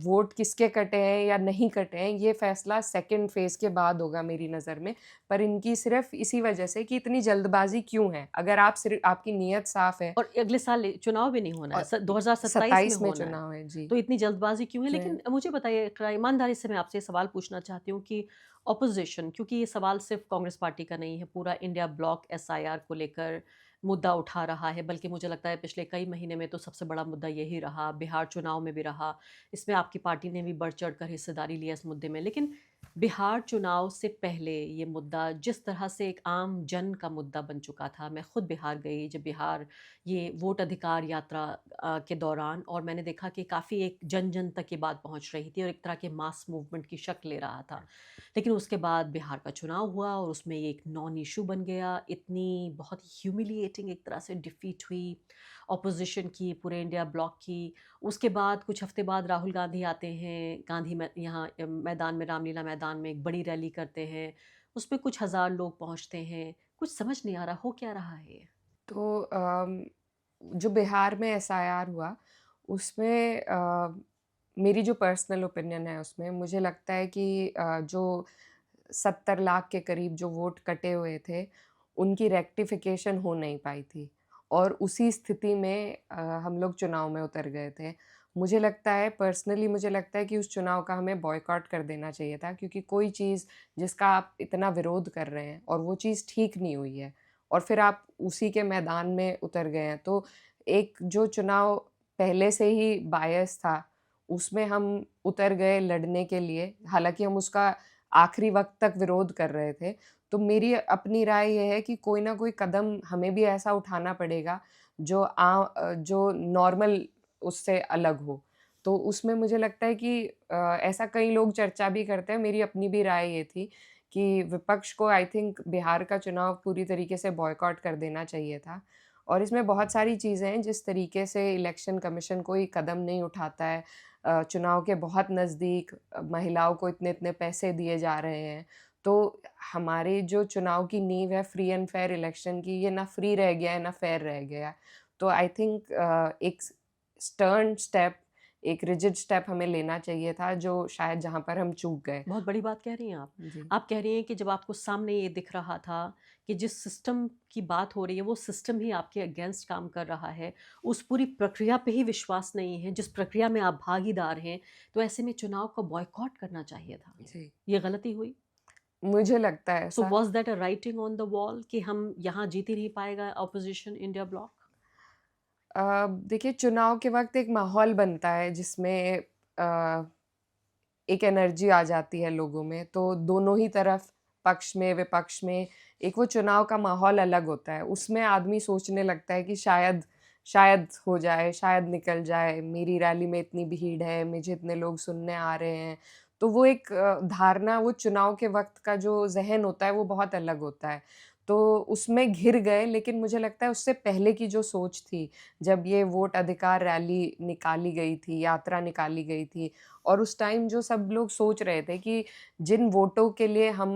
वोट किसके कटे हैं या नहीं कटे हैं, ये फ़ैसला सेकंड फ़ेज़ के बाद होगा मेरी नज़र में। पर इनकी सिर्फ़ इसी वजह से कि इतनी जल्दबाज़ी क्यों है? अगर आपकी नीयत साफ़ है और अगले साल चुनाव भी नहीं होना है, और 2027 में 27 में होना है। चुनाव है। जी, तो इतनी जल्दबाज़ी क्यों है? जो है लेकिन मुझे बताइए इकरा ईमानदारी से मैं आपसे ये सवाल पूछना चाहती हूँ कि ऑपोज़िशन, क्योंकि ये सवाल सिर्फ़ कांग्रेस पार्टी का नहीं है, पूरा इंडिया ब्लॉक एसआईआर को लेकर मुद्दा उठा रहा है, बल्कि मुझे लगता है पिछले कई महीने में तो सबसे बड़ा मुद्दा यही रहा, बिहार चुनाव में भी रहा। इसमें आपकी पार्टी ने भी बढ़-चढ़ कर हिस्सेदारी लिया इस मुद्दे में। लेकिन बिहार चुनाव से पहले ये मुद्दा जिस तरह से एक आम जन का मुद्दा बन चुका था, मैं खुद बिहार गई, जब बिहार ये वोट अधिकार यात्रा के दौरान, और मैंने देखा कि काफ़ी एक जन-जन तक ये बात पहुँच रही थी और एक तरह के मास मूवमेंट की शक्ल ले रहा था। लेकिन उसके बाद बिहार का चुनाव हुआ और उसमें ये एक नॉन इश्यू बन गया। इतनी बहुत ह्यूमिलिएटिंग एक तरह से डिफीट हुई ऑपोज़िशन की, पूरे इंडिया ब्लॉक की। उसके बाद कुछ हफ़्ते बाद राहुल गांधी आते हैं, गांधी मै यहाँ मैदान में, रामलीला मैदान में एक बड़ी रैली करते हैं। उसमें कुछ हज़ार लोग पहुँचते हैं। कुछ समझ नहीं आ रहा, हो क्या रहा है ये? तो जो बिहार में एसआईआर हुआ, उसमें मेरी जो पर्सनल ओपिनियन है उसमें, मुझे लगता है कि जो 70 लाख के करीब जो वोट कटे हुए थे, उनकी रेक्टिफ़िकेशन हो नहीं पाई थी और उसी स्थिति में हम लोग चुनाव में उतर गए थे। पर्सनली मुझे लगता है कि उस चुनाव का हमें बॉयकॉट कर देना चाहिए था क्योंकि कोई चीज़ जिसका आप इतना विरोध कर रहे हैं और वो चीज़ ठीक नहीं हुई है और फिर आप उसी के मैदान में उतर गए हैं, तो एक जो चुनाव पहले से ही बायस था, उसमें हम उतर गए लड़ने के लिए, हालाँकि हम उसका आखिरी वक़्त तक विरोध कर रहे थे। तो मेरी अपनी राय ये है कि कोई ना कोई कदम हमें भी ऐसा उठाना पड़ेगा जो नॉर्मल उससे अलग हो। तो उसमें मुझे लगता है कि ऐसा कई लोग चर्चा भी करते हैं, मेरी अपनी भी राय ये थी कि विपक्ष को आई थिंक बिहार का चुनाव पूरी तरीके से बॉयकॉट कर देना चाहिए था। और इसमें बहुत सारी चीज़ें हैं, जिस तरीके से इलेक्शन कमीशन कोई कदम नहीं उठाता है, चुनाव के बहुत नज़दीक महिलाओं को इतने-इतने पैसे दिए जा रहे हैं। तो हमारी जो चुनाव की नींव है फ्री एंड फेयर इलेक्शन की, ये ना फ्री रह गया है, ना फेयर रह गया है। तो आई थिंक एक स्टर्न स्टेप, एक रिजिड स्टेप हमें लेना चाहिए था, जो शायद जहाँ पर हम चूक गए। बहुत बड़ी बात कह रही हैं आप। जी। आप कह रही हैं कि जब आपको सामने ये दिख रहा था कि जिस सिस्टम की बात हो रही है, वो सिस्टम ही आपके अगेंस्ट काम कर रहा है, उस पूरी प्रक्रिया पे ही विश्वास नहीं है, जिस प्रक्रिया में आप भागीदार हैं, तो ऐसे में चुनाव को बॉयकॉट करना चाहिए था। जी। ये गलती हुई? मुझे लगता है सो ऐसा। Was that a writing on the wall कि हम यहाँ जीत ही नहीं पाएगा ऑपोज़िशन इंडिया ब्लॉक? देखिए चुनाव के वक़्त एक माहौल बनता है जिसमें एक एनर्जी आ जाती है लोगों में, तो दोनों ही तरफ पक्ष में, विपक्ष में एक वो चुनाव का माहौल अलग होता है। उसमें आदमी सोचने लगता है कि शायद शायद हो जाए, शायद निकल जाए, मेरी रैली में इतनी भीड़ है, मुझे इतने लोग सुनने आ रहे हैं। तो वो एक धारणा, वो चुनाव के वक़्त का जो ज़हन होता है वो बहुत अलग होता है। तो उसमें घिर गए, लेकिन मुझे लगता है उससे पहले की जो सोच थी, जब ये वोट अधिकार रैली निकाली गई थी, यात्रा निकाली गई थी और उस टाइम जो सब लोग सोच रहे थे कि जिन वोटों के लिए हम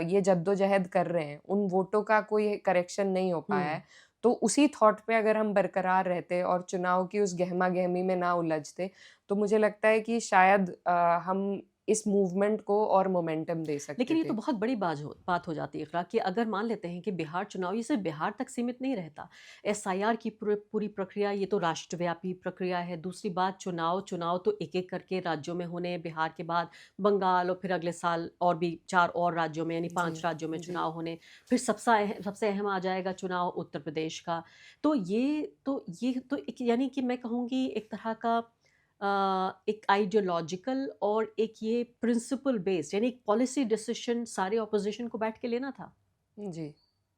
ये जद्दोजहद कर रहे हैं, उन वोटों का कोई करेक्शन नहीं हो पाया हुँ। है। तो उसी थॉट पे अगर हम बरकरार रहते और चुनाव की उस गहमा-गहमी में ना उलझते, तो मुझे लगता है कि शायद हम इस मूवमेंट को और मोमेंटम दे सकते लेकिन ये तो थे। बहुत बड़ी बात हो जाती है इकरा, कि अगर मान लेते हैं कि बिहार चुनाव ये सिर्फ बिहार तक सीमित नहीं रहता। एसआईआर की पूरी प्रक्रिया ये तो राष्ट्रव्यापी प्रक्रिया है। दूसरी बात, चुनाव चुनाव तो एक एक करके राज्यों में होने हैं, बिहार के बाद बंगाल, और फिर अगले साल और भी 4 और राज्यों में, यानी जी, 5 राज्यों में जी। चुनाव होने। फिर सबसे अहम आ जाएगा चुनाव उत्तर प्रदेश का। तो ये तो एक, यानी कि मैं कहूँगी एक तरह का एक आइडियोलॉजिकल और एक ये प्रिंसिपल बेस्ड, यानी एक पॉलिसी डिसीजन सारे ऑपोजिशन को बैठ के लेना था। जी,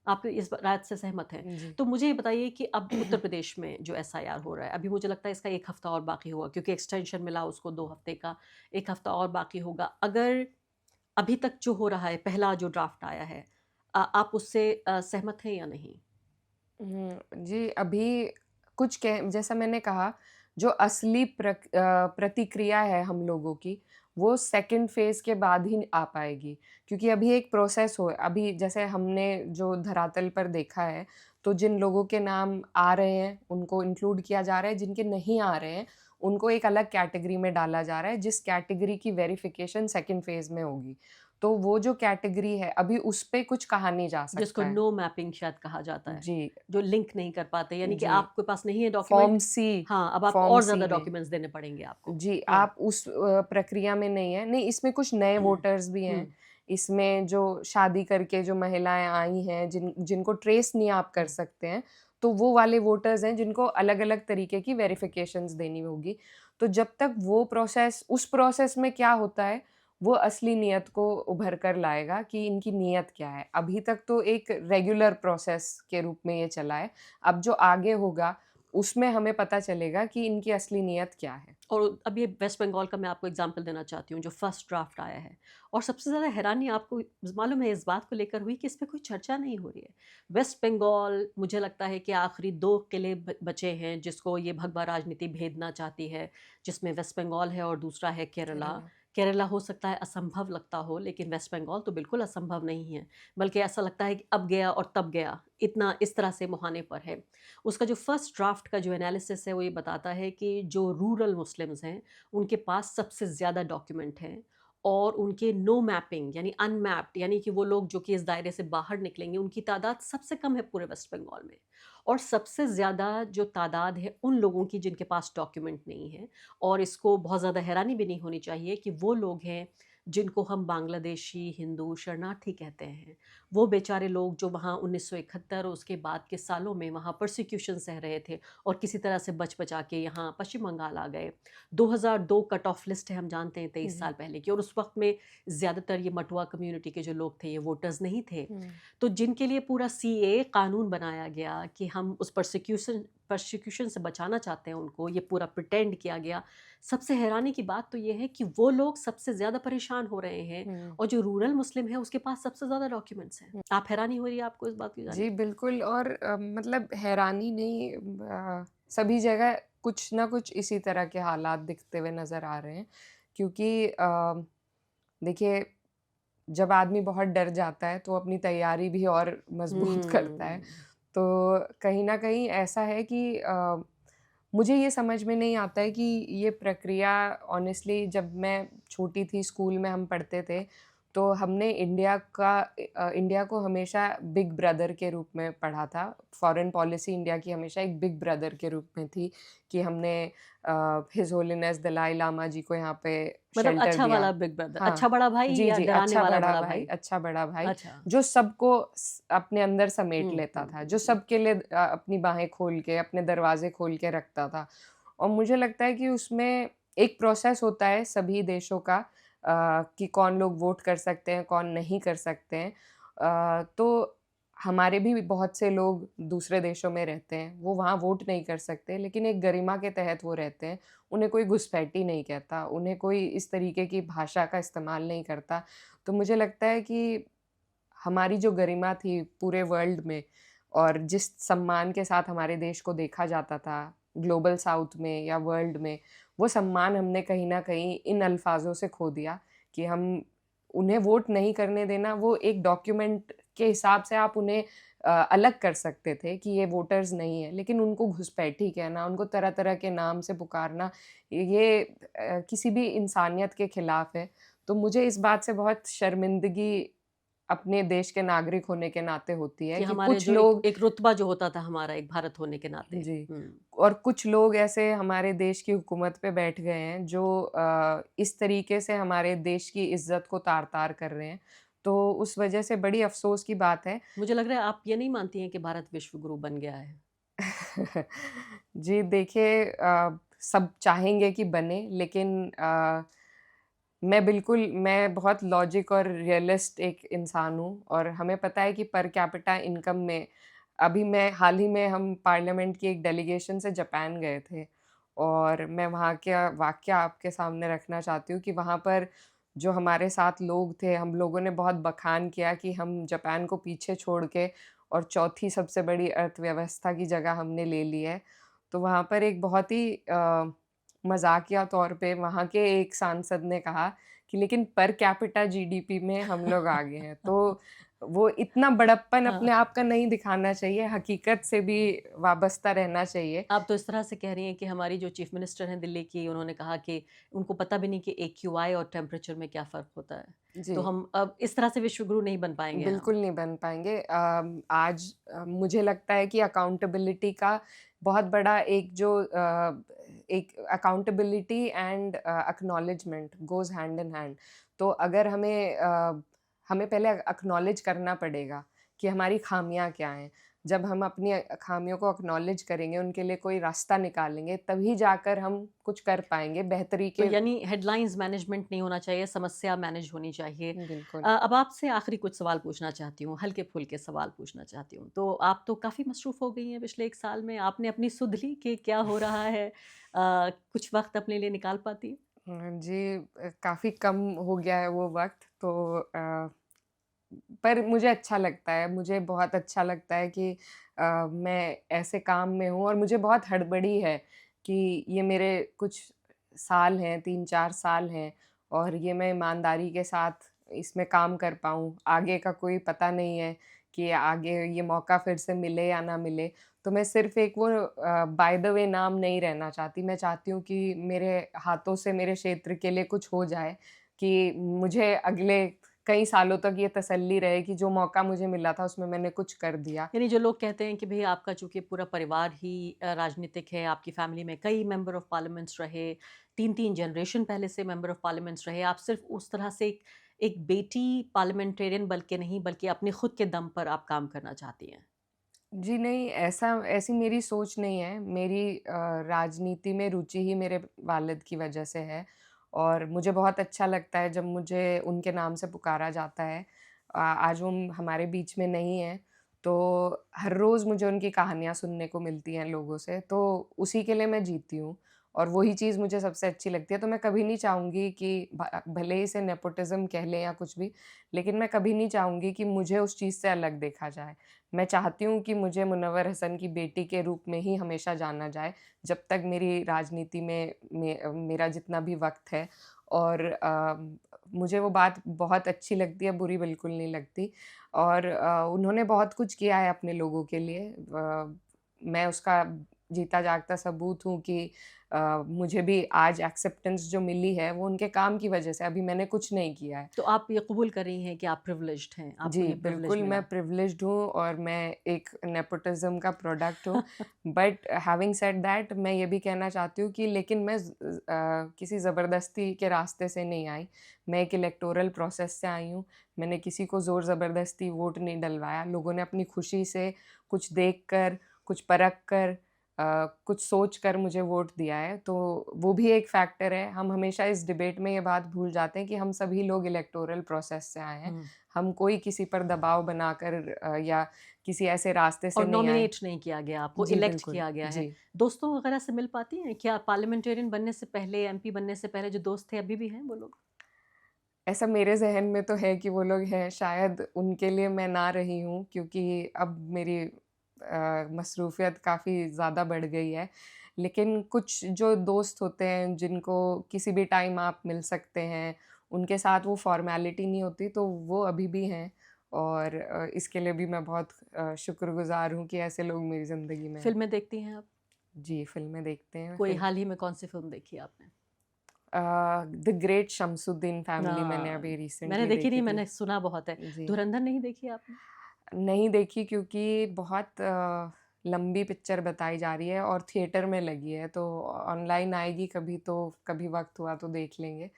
आप इस बात से सहमत हैं? जी। तो मुझे ये बताइए कि अब उत्तर प्रदेश में जो एसआईआर हो रहा है, अभी मुझे लगता है इसका 1 हफ्ता और बाकी होगा, क्योंकि एक्सटेंशन मिला उसको 2 हफ्ते का, 1 हफ्ता और बाकी होगा। अगर अभी तक जो हो रहा है, पहला जो ड्राफ्ट आया है, आप उससे सहमत हैं या नहीं? जी, अभी कुछ कह जैसा मैंने कहा, जो असली प्रतिक्रिया है हम लोगों की, वो सेकंड फ़ेज़ के बाद ही आ पाएगी। क्योंकि अभी एक प्रोसेस हो अभी जैसे हमने जो धरातल पर देखा है, तो जिन लोगों के नाम आ रहे हैं, उनको इंक्लूड किया जा रहा है, जिनके नहीं आ रहे हैं, उनको एक अलग कैटेगरी में डाला जा रहा है, जिस कैटेगरी की वेरिफ़िकेशन सेकंड फ़ेज़ में होगी। तो वो जो कैटेगरी है, अभी उस पे कुछ कहा नहीं जा जिसको सकता है। नो मैपिंग शायद कहा जाता है, जी, जो लिंक नहीं कर पाते, यानी कि जी। आपके पास नहीं है फॉर्म डॉक्यूमेंट। सी हाँ, अब आपको फॉर्म और सी ज़्यादा में। डॉक्यूमेंट्स देने पड़ेंगे आपको। जी, हाँ। आप उस प्रक्रिया में नहीं हैं। नहीं, इसमें कुछ नए वोटर्स भी हुँ, हैं। इसमें जो शादी करके जो महिलाएँ आई हैं, जिनको ट्रेस नहीं आप कर हुँ। सकते हैं, तो वो वाले वोटर्स हैं जिनको अलग-अलग तरीके की वेरिफ़िकेशंस देनी होगी। तो जब तक वो प्रोसेस उस प्रोसेस में क्या होता है, वो असली नियत को उभर कर लाएगा कि इनकी नियत क्या है। अभी तक तो एक रेगुलर प्रोसेस के रूप में ये चला है। अब जो आगे होगा, उसमें हमें पता चलेगा कि इनकी असली नियत क्या है। और अब ये वेस्ट बंगाल का मैं आपको एग्ज़ाम्पल देना चाहती हूँ, जो फर्स्ट ड्राफ्ट आया है, और सबसे ज़्यादा हैरानी आपको मालूम है इस बात को लेकर हुई कि इस पे कोई चर्चा नहीं हो रही है। वेस्ट बंगाल, मुझे लगता है कि आखिरी 2 किले बचे हैं जिसको ये भगवा राजनीति भेदना चाहती है, जिसमें वेस्ट बंगाल है और दूसरा है केरला। केरला। केरला हो सकता है असंभव लगता हो, लेकिन वेस्ट बंगाल तो बिल्कुल असंभव नहीं है, बल्कि ऐसा लगता है कि अब गया और तब गया, इतना इस तरह से मुहाने पर है। उसका जो फर्स्ट ड्राफ्ट का जो एनालिसिस है वो ये बताता है कि जो रूरल मुस्लिम्स हैं, उनके पास सबसे ज़्यादा डॉक्यूमेंट हैं, और उनके नो मैपिंग यानी अनमैप्ड, यानी कि वो लोग जो कि इस दायरे से बाहर निकलेंगे, उनकी तादाद सबसे कम है पूरे वेस्ट बंगाल में। और सबसे ज़्यादा जो तादाद है उन लोगों की जिनके पास डॉक्यूमेंट नहीं है, और इसको बहुत ज़्यादा हैरानी भी नहीं होनी चाहिए कि वो लोग हैं जिनको हम बांग्लादेशी हिंदू शरणार्थी कहते हैं। वो बेचारे लोग जो वहाँ 1971 और उसके बाद के सालों में वहाँ परसिक्यूशन सह रहे थे, और किसी तरह से बच-बचा के यहाँ पश्चिम बंगाल आ गए। 2002 कट ऑफ लिस्ट है, हम जानते हैं, 23 हुँ, साल पहले की, और उस वक़्त में ज़्यादातर ये मटुआ कम्युनिटी के जो लोग थे, ये वोटर्स नहीं थे। हुँ। तो जिनके लिए पूरा सीएए कानून बनाया गया कि हम उस परसिक्यूशन से बचाना चाहते हैं उनको, ये पूरा प्रिटेंड किया गया। सबसे हैरानी की बात तो ये है कि वो लोग सबसे ज़्यादा परेशान हो रहे हैं, हुँ, और जो रूरल मुस्लिम है उसके पास सबसे ज़्यादा डॉक्यूमेंट्स हैं। हुँ। आप हैरानी हो रही है आपको इस बात की जान जी, के? बिल्कुल और मतलब हैरानी नहीं सभी जगह कुछ ना कुछ इसी तरह के हालात दिखते हुए नज़र आ रहे हैं। क्योंकि देखिए, जब आदमी बहुत डर जाता है, तो अपनी तैयारी भी और मज़बूत करता है। हुँ। तो कहीं न कहीं ऐसा है कि मुझे ये समझ में नहीं आता है कि ये प्रक्रिया ऑनेस्टली जब मैं छोटी थी, स्कूल में हम पढ़ते थे, तो हमने इंडिया को हमेशा बिग ब्रदर के रूप में पढ़ा था। फ़ॉरेन पॉलिसी इंडिया की हमेशा एक बिग ब्रदर के रूप में थी कि हमने हिज़ होलीनेस दलाई लामा जी को यहाँ पे मतलब शेल्टर अच्छा दिया। वाला बिग ब्रदर, हाँ। अच्छा बड़ा भाई जी, या जी, डराने वाला बड़ा भाई? अच्छा बड़ा भाई, अच्छा। जो सबको अपने अंदर समेट हुँ, लेता हुँ, था, हुँ, जो हुँ। सबके लिए अपनी बाहें खोल के, अपने दरवाज़े खोल के रखता था। और मुझे लगता है कि उसमें एक प्रोसेस होता है सभी देशों का कि कौन लोग वोट कर सकते हैं, कौन नहीं कर सकते हैं। तो हमारे भी बहुत से लोग दूसरे देशों में रहते हैं, वो वहाँ वोट नहीं कर सकते, लेकिन एक गरिमा के तहत वो रहते हैं। उन्हें कोई घुसपैठी नहीं कहता, उन्हें कोई इस तरीके की भाषा का इस्तेमाल नहीं करता। तो मुझे लगता है कि हमारी जो गरिमा थी पूरे वर्ल्ड में और जिस सम्मान के साथ हमारे देश को देखा जाता था, ग्लोबल साउथ में या वर्ल्ड में, वो सम्मान हमने कहीं न कहीं इन अल्फ़ाज़ों से खो दिया कि हम उन्हें वोट नहीं करने देना, वो एक डॉक्यूमेंट के हिसाब से आप उन्हें अलग कर सकते थे कि ये वोटर्स नहीं है, लेकिन उनको घुसपैठी कहना, उनको तरह-तरह के नाम से पुकारना, ये किसी भी इंसानियत के खिलाफ है। तो मुझे इस बात से बहुत शर्मिंदगी अपने देश के नागरिक होने के नाते होती है कि कि हमारे कुछ जो एक लोग एक रुतबा जो होता था हमारा एक भारत होने के नाते। जी, हुँ। और कुछ लोग ऐसे हमारे देश की हुकूमत पे बैठ गए हैं जो इस तरीके से हमारे देश की इज़्ज़त को तार-तार कर रहे हैं। तो उस वजह से बड़ी अफ़सोस की बात है। मुझे लग रहा है आप ये नहीं मानती हैं कि भारत विश्व गुरु बन गया है? जी, देखिए सब चाहेंगे कि बने, लेकिन मैं बहुत लॉजिक और रियलिस्ट एक इंसान हूँ, और हमें पता है कि पर कैपिटा इनकम में अभी मैं हाल ही में हम पार्लियामेंट की एक डेलीगेशन से जापान गए थे, और मैं वहाँ का वाक़या आपके सामने रखना चाहती हूँ कि वहाँ पर जो हमारे साथ लोग थे, हम लोगों ने बहुत बखान किया कि हम जापान को पीछे छोड़ के और चौथी सबसे बड़ी अर्थव्यवस्था की जगह हमने ले ली है। तो वहाँ पर एक बहुत ही मज़ाकिया तौर पे वहाँ के एक सांसद ने कहा कि लेकिन पर कैपिटा जीडीपी में हम लोग आगे हैं। तो वो इतना बड़प्पन हाँ, अपने आप का नहीं दिखाना चाहिए, हकीकत से भी वाबस्ता रहना चाहिए। आप तो इस तरह से कह रही हैं कि हमारी जो चीफ मिनिस्टर हैं दिल्ली की, उन्होंने कहा कि उनको पता भी नहीं कि एक्यूआई और टेम्परेचर में क्या फ़र्क होता है। तो जी। हम अब इस तरह से विश्व गुरु नहीं बन पाएँगे हम। बिल्कुल नहीं बन पाएँगे। आज मुझे लगता है कि अकाउंटेबिलिटी का बहुत बड़ा एक accountability and acknowledgement goes hand in hand. तो अगर हमें पहले एक्नॉलेज करना पड़ेगा कि हमारी ख़ामियाँ क्या हैं। जब हम अपनी ख़ामियों को एक्नॉलेज करेंगे, उनके लिए कोई रास्ता निकालेंगे, तभी जाकर हम कुछ कर पाएँगे बेहतरी तो के। यानी हेडलाइंस मैनेजमेंट नहीं होना चाहिए, समस्या मैनेज होनी चाहिए। बिल्कुल। अब आपसे आखिरी कुछ सवाल पूछना चाहती हूँ, हल्के-फुल्के सवाल पूछना चाहती हूँ। तो आप तो काफ़ी मसरूफ़ हो गई हैं पिछले 1 साल में, आपने अपनी सुध ली कि क्या हो रहा है? कुछ वक़्त अपने लिए निकाल पाती हैं? जी, काफ़ी कम हो गया है वो वक़्त, तो पर मुझे अच्छा लगता है, मुझे बहुत अच्छा लगता है कि मैं ऐसे काम में हूँ, और मुझे बहुत हड़बड़ी है कि ये मेरे कुछ साल हैं, 3-4 साल हैं, और ये मैं ईमानदारी के साथ इसमें काम कर पाऊँ। आगे का कोई पता नहीं है कि आगे ये मौका फिर से मिले या ना मिले। तो मैं सिर्फ़ एक वो बाय द वे नाम नहीं रहना चाहती, मैं चाहती हूँ कि मेरे हाथों से मेरे क्षेत्र के लिए कुछ हो जाए, कि मुझे अगले कई सालों तक ये तसल्ली रहे कि जो मौका मुझे मिला था उसमें मैंने कुछ कर दिया। यानी जो लोग कहते हैं कि भई आपका चूँकि पूरा परिवार ही राजनीतिक है, आपकी फ़ैमिली में कई मेंबर ऑफ़ पार्लियामेंट्स रहे, 3-3 जनरेशन पहले से मेंबर ऑफ़ पार्लियामेंट्स रहे, आप सिर्फ़ उस तरह से एक एक बेटी पार्लियामेंटेरियन बल्कि नहीं, बल्कि अपने खुद के दम पर आप काम करना चाहती हैं। जी नहीं, ऐसी मेरी सोच नहीं है। मेरी राजनीति में रुचि ही मेरे वालिद की वजह से है, और मुझे बहुत अच्छा लगता है जब मुझे उनके नाम से पुकारा जाता है। आज वो हमारे बीच में नहीं हैं, तो हर रोज़ मुझे उनकी कहानियाँ सुनने को मिलती हैं लोगों से, तो उसी के लिए मैं जीती हूँ, और वही चीज़ मुझे सबसे अच्छी लगती है। तो मैं कभी नहीं चाहूँगी कि भले ही इसे नेपोटिज़्म कह लें या कुछ भी, लेकिन मैं कभी नहीं चाहूँगी कि मुझे उस चीज़ से अलग देखा जाए। मैं चाहती हूँ कि मुझे मुनव्वर हसन की बेटी के रूप में ही हमेशा जाना जाए, जब तक मेरी राजनीति में मेरा जितना भी वक़्त है, और मुझे वो बात बहुत अच्छी लगती है, बुरी बिल्कुल नहीं लगती, और उन्होंने बहुत कुछ किया है अपने लोगों के लिए। मैं उसका जीता जागता सबूत हूँ कि मुझे भी आज एक्सेप्टेंस जो मिली है, वो उनके काम की वज़ह से, अभी मैंने कुछ नहीं किया है। तो आप ये कबूल कर रही हैं कि आप प्रिविलेज्ड हैं, आपको जी, ये प्रिविलेज बिल्कुल मैं मिला। प्रिविलेज्ड हूँ, और मैं एक नेपोटिज़्म का प्रोडक्ट हूँ। बट हैविंग सेड दैट, मैं ये भी कहना चाहती हूँ कि लेकिन मैं किसी ज़बरदस्ती के रास्ते से नहीं आई। मैं एक इलेक्टोरल प्रोसेस से आई हूँ। मैंने किसी को ज़ोर-ज़बरदस्ती वोट नहीं डलवाया। लोगों ने अपनी खुशी से कुछ देख कर, कुछ परख कर, कुछ सोच कर मुझे वोट दिया है। तो वो भी एक फैक्टर है। हम हमेशा इस डिबेट में ये बात भूल जाते हैं कि हम सभी लोग इलेक्टोरल प्रोसेस से आए हैं। हुँ, हम कोई किसी पर दबाव बनाकर या किसी ऐसे रास्ते से और नहीं आए। नॉमिनेट नहीं किया गया, आपको जी, इलेक्ट बिल्कुल। किया गया है। जी। दोस्तों वगैरह से मिल पाती हैं? क्या पार्लियामेंटेरियन बनने से पहले, एमपी बनने से पहले जो दोस्त थे, अभी भी हैं वो लोग? ऐसा मेरे ज़हन में तो है कि वो लोग हैं, शायद उनके लिए मैं ना रही हूँ, क्योंकि अब मेरी मसरूफ़ियत काफ़ी ज़्यादा बढ़ गई है। लेकिन कुछ जो दोस्त होते हैं, जिनको किसी भी टाइम आप मिल सकते हैं, उनके साथ वो फ़ॉर्मेलिटी नहीं होती, तो वो अभी भी हैं, और इसके लिए भी मैं बहुत शुक्रगुज़ार हूँ कि ऐसे लोग मेरी ज़िंदगी में हैं। फ़िल्में देखती हैं आप? जी, फ़िल्में देखते हैं कोई हाल ही में कौन-सी फ़िल्म देखी आपने? द ग्रेट शम्सुद्दीन फैमिली मैंने ना अभी मैंने रिसेंटली देखी नहीं, देखी थी। मैंने सुना बहुत है। जी। धुरंधर नहीं देखी आपने? नहीं देखी क्योंकि बहुत लंबी पिक्चर बताई जा रही है और थिएटर में लगी है, तो ऑनलाइन आएगी कभी तो कभी वक़्त हुआ तो देख लेंगे।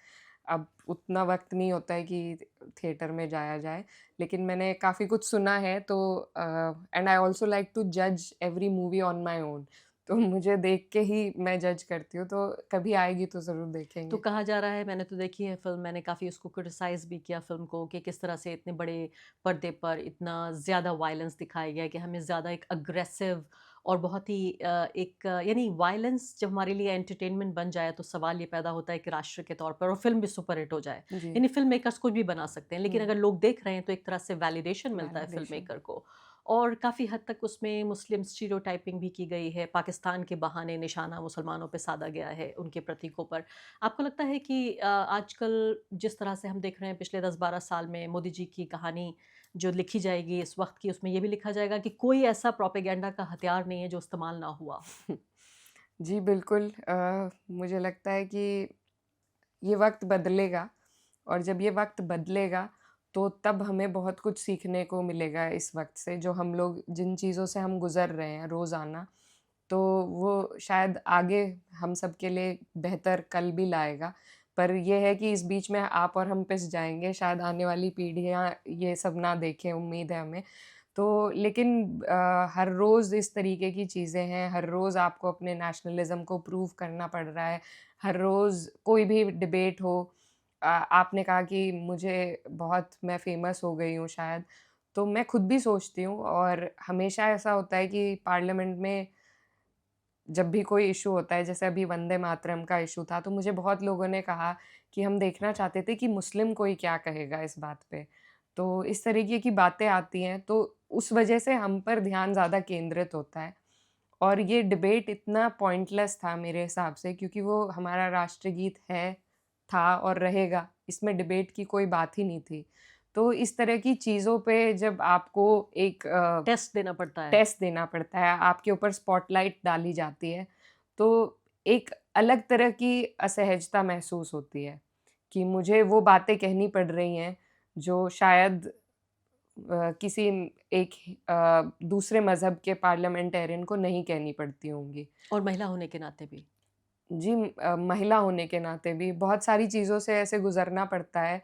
अब उतना वक़्त नहीं होता है कि थिएटर में जाया जाए, लेकिन मैंने काफ़ी कुछ सुना है तो and I also like to जज every movie on my own. तो मुझे देख के ही मैं जज करती हूँ, तो कभी आएगी तो ज़रूर तो देखेंगे। कहा जा रहा है, मैंने तो देखी है फ़िल्म, मैंने काफ़ी उसको क्रिटिसाइज़ भी किया फ़िल्म को कि किस तरह से इतने बड़े पर्दे पर इतना ज़्यादा वायलेंस दिखाया गया है कि हमें ज़्यादा एक अग्रेसिव और बहुत ही यानी वायलेंस जब हमारे लिए एंटरटेनमेंट बन जाए तो सवाल ये पैदा होता है कि राष्ट्र के तौर पर और फ़िल्म भी सुपर हिट हो जाए। जी। यानी फ़िल्म मेकर्स कुछ भी बना सकते हैं, लेकिन हुँ, अगर लोग देख रहे हैं तो एक तरह से वैलिडेशन मिलता है फ़िल्म वैलिडेशन। मेकर को। और काफ़ी हद तक उसमें मुस्लिम स्टीरियोटाइपिंग भी की गई है, पाकिस्तान के बहाने निशाना मुसलमानों पे साधा गया है, उनके प्रतीकों पर। आपको लगता है कि आजकल जिस तरह से हम देख रहे हैं पिछले 10-12 साल में मोदी जी की कहानी जो लिखी जाएगी इस वक़्त की, उसमें ये भी लिखा जाएगा कि कोई ऐसा प्रोपेगेंडा का हथियार नहीं है जो इस्तेमाल ना हुआ हो? जी, बिल्कुल मुझे लगता है कि ये वक़्त बदलेगा और जब ये वक़्त बदलेगा, तो तब हमें बहुत कुछ सीखने को मिलेगा इस वक़्त से, जो हम लोग जिन चीज़ों से हम गुज़र रहे हैं रोज़ाना, तो वो शायद आगे हम सब के लिए बेहतर कल भी लाएगा। पर ये है कि इस बीच में आप और हम पिस जाएँगे, शायद आने वाली पीढ़ियाँ ये सब ना देखें, उम्मीद है हमें। तो लेकिन हर रोज़ इस तरीके की चीज़ें हैं, हर रोज़ आपको अपने नेशनलिज़्म को प्रूव करना पड़ रहा है, हर रोज़ कोई भी डिबेट हो आपने कहा कि मुझे बहुत मैं फ़ेमस हो गई हूँ शायद, तो मैं खुद भी सोचती हूँ और हमेशा ऐसा होता है कि पार्लियामेंट में जब भी कोई इश्यू होता है, जैसे अभी वंदे मातरम का इश्यू था, तो मुझे बहुत लोगों ने कहा कि हम देखना चाहते थे कि मुस्लिम कोई क्या कहेगा इस बात पे। तो इस तरीके की बातें आती हैं, तो उस वजह से हम पर ध्यान ज़्यादा केंद्रित होता है और ये डिबेट इतना पॉइंटलेस था मेरे हिसाब से क्योंकि वो हमारा राष्ट्रगीत है, था और रहेगा। इसमें डिबेट की कोई बात ही नहीं थी। तो इस तरह की चीज़ों पे जब आपको एक टेस्ट देना पड़ता है। टेस्ट देना पड़ता है, आपके ऊपर स्पॉटलाइट डाली जाती है, तो एक अलग तरह की असहजता महसूस होती है, कि मुझे वो बातें कहनी पड़ रही हैं, जो शायद किसी एक दूसरे मज़हब के पार्लियामेंटेरियन को नहीं कहनी पड़ती होंगी। और महिला होने के नाते भी। जी महिला होने के नाते भी बहुत सारी चीज़ों से ऐसे गुज़रना पड़ता है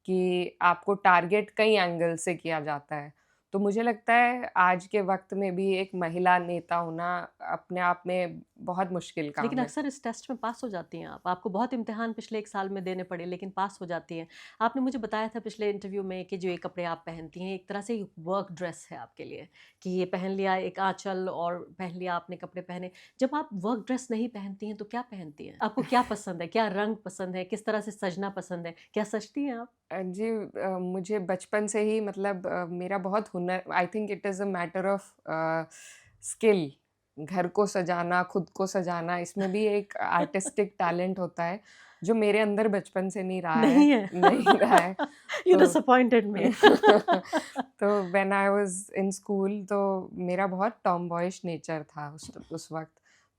कि आपको टारगेट कई एंगल से किया जाता है। तो मुझे लगता है आज के वक़्त में भी एक महिला नेता होना अपने आप में बहुत मुश्किल लेकिन काम है। अक्सर इस टेस्ट में पास हो जाती हैं आप। आपको बहुत इम्तिहान पिछले 1 साल में देने पड़े लेकिन पास हो जाती हैं। आपने मुझे बताया था पिछले इंटरव्यू में कि जो ये कपड़े आप पहनती हैं एक तरह से वर्क ड्रेस है आपके लिए, कि ये पहन लिया एक आँचल और पहन लिया आपने कपड़े पहने। जब आप वर्क ड्रेस नहीं पहनती हैं तो क्या पहनती हैं? आपको क्या पसंद है? क्या रंग पसंद है? किस तरह से सजना पसंद है? क्या सजती हैं आप? जी मुझे बचपन से ही मतलब मेरा बहुत हुनर I think it is a matter of skill घर को सजाना, खुद को सजाना, इसमें भी एक आर्टिस्टिक टैलेंट होता है, जो मेरे अंदर बचपन से नहीं रहा है नहीं है। नहीं रहा है। यू तो डिसअपॉइंटेड मी। तो when I was in school तो मेरा बहुत टॉमबॉयिश नेचर था उस वक़्त।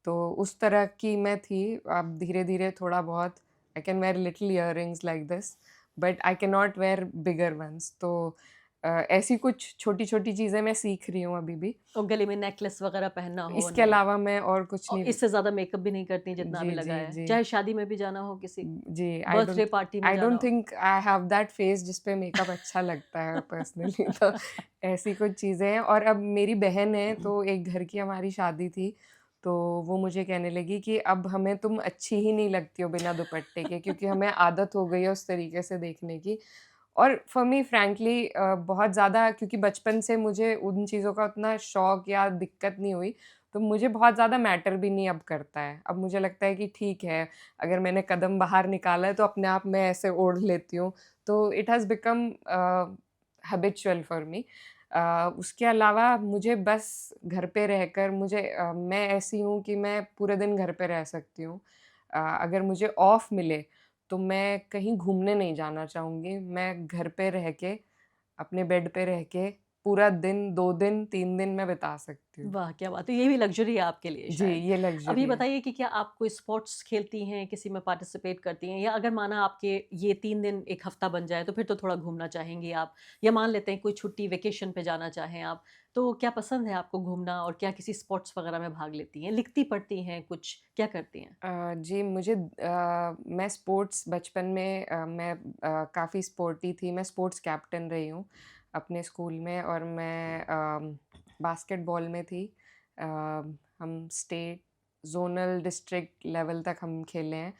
तो उस तरह की मैं थी, अब धीरे-धीरे थोड़ा बहुत I can wear little earrings like this but I can not wear bigger ones तो ऐसी कुछ छोटी-छोटी चीज़ें मैं सीख रही हूँ अभी भी। और गले में नेकलेस वगैरह पहनना हो इसके नहीं। अलावा मैं और कुछ और नहीं। इससे ज़्यादा मेकअप भी नहीं करती जितना जी, अभी जी, लगाया है। जी। चाहे शादी में भी जाना हो किसी की, जी, बर्थडे पार्टी में आई जाना डोंट हो। Think I have that face जिस पे मेकअप अच्छा लगता है पर्सनली तो ऐसी कुछ चीज़ें हैं और अब मेरी बहन है तो एक घर की हमारी शादी थी, तो वो मुझे कहने लगी कि अब हमें तुम अच्छी ही नहीं लगती हो बिना दुपट्टे के क्योंकि हमें आदत हो गई है उस तरीके से देखने की। और फॉर मी फ्रैंकली बहुत ज़्यादा क्योंकि बचपन से मुझे उन चीज़ों का उतना शौक या दिक्कत नहीं हुई, तो मुझे बहुत ज़्यादा मैटर भी नहीं अब करता है। अब मुझे लगता है कि ठीक है, अगर मैंने कदम बाहर निकाला है तो अपने आप मैं ऐसे ओढ़ लेती हूँ। तो it has become habitual for me. उसके अलावा मुझे बस घर पे रहकर मैं ऐसी हूँ कि मैं पूरे दिन घर पे रह सकती हूँ। अगर मुझे ऑफ मिले तो मैं कहीं घूमने नहीं जाना चाहूँगी। मैं घर पे रह के अपने बेड पे रह के पूरा दिन, 2 दिन, 3 दिन मैं बिता सकती हूँ। वाह! क्या बात है। ये भी लग्ज़री है आपके लिए जी, शायद। ये अब ये लग्ज़री है। बताइए कि क्या आप कोई स्पोर्ट्स खेलती हैं, किसी में पार्टिसिपेट करती हैं? या अगर माना आपके ये 3 दिन 1 हफ़्ता बन जाए, तो फिर तो थोड़ा घूमना चाहेंगी आप। या मान लेते हैं कोई छुट्टी वेकेशन पे जाना चाहें आप, तो क्या पसंद है आपको घूमना और क्या किसी स्पोर्ट्स वग़ैरह में भाग लेती हैं? लिखती पढ़ती हैं कुछ, क्या करती हैं? जी, मुझे मैं स्पोर्ट्स बचपन में मैं काफ़ी स्पोर्टी थी, मैं स्पोर्ट्स कैप्टन रही हूँ अपने स्कूल में और मैं बास्केटबॉल में थी। हम स्टेट, ज़ोनल, डिस्ट्रिक्ट लेवल तक हम खेले हैं।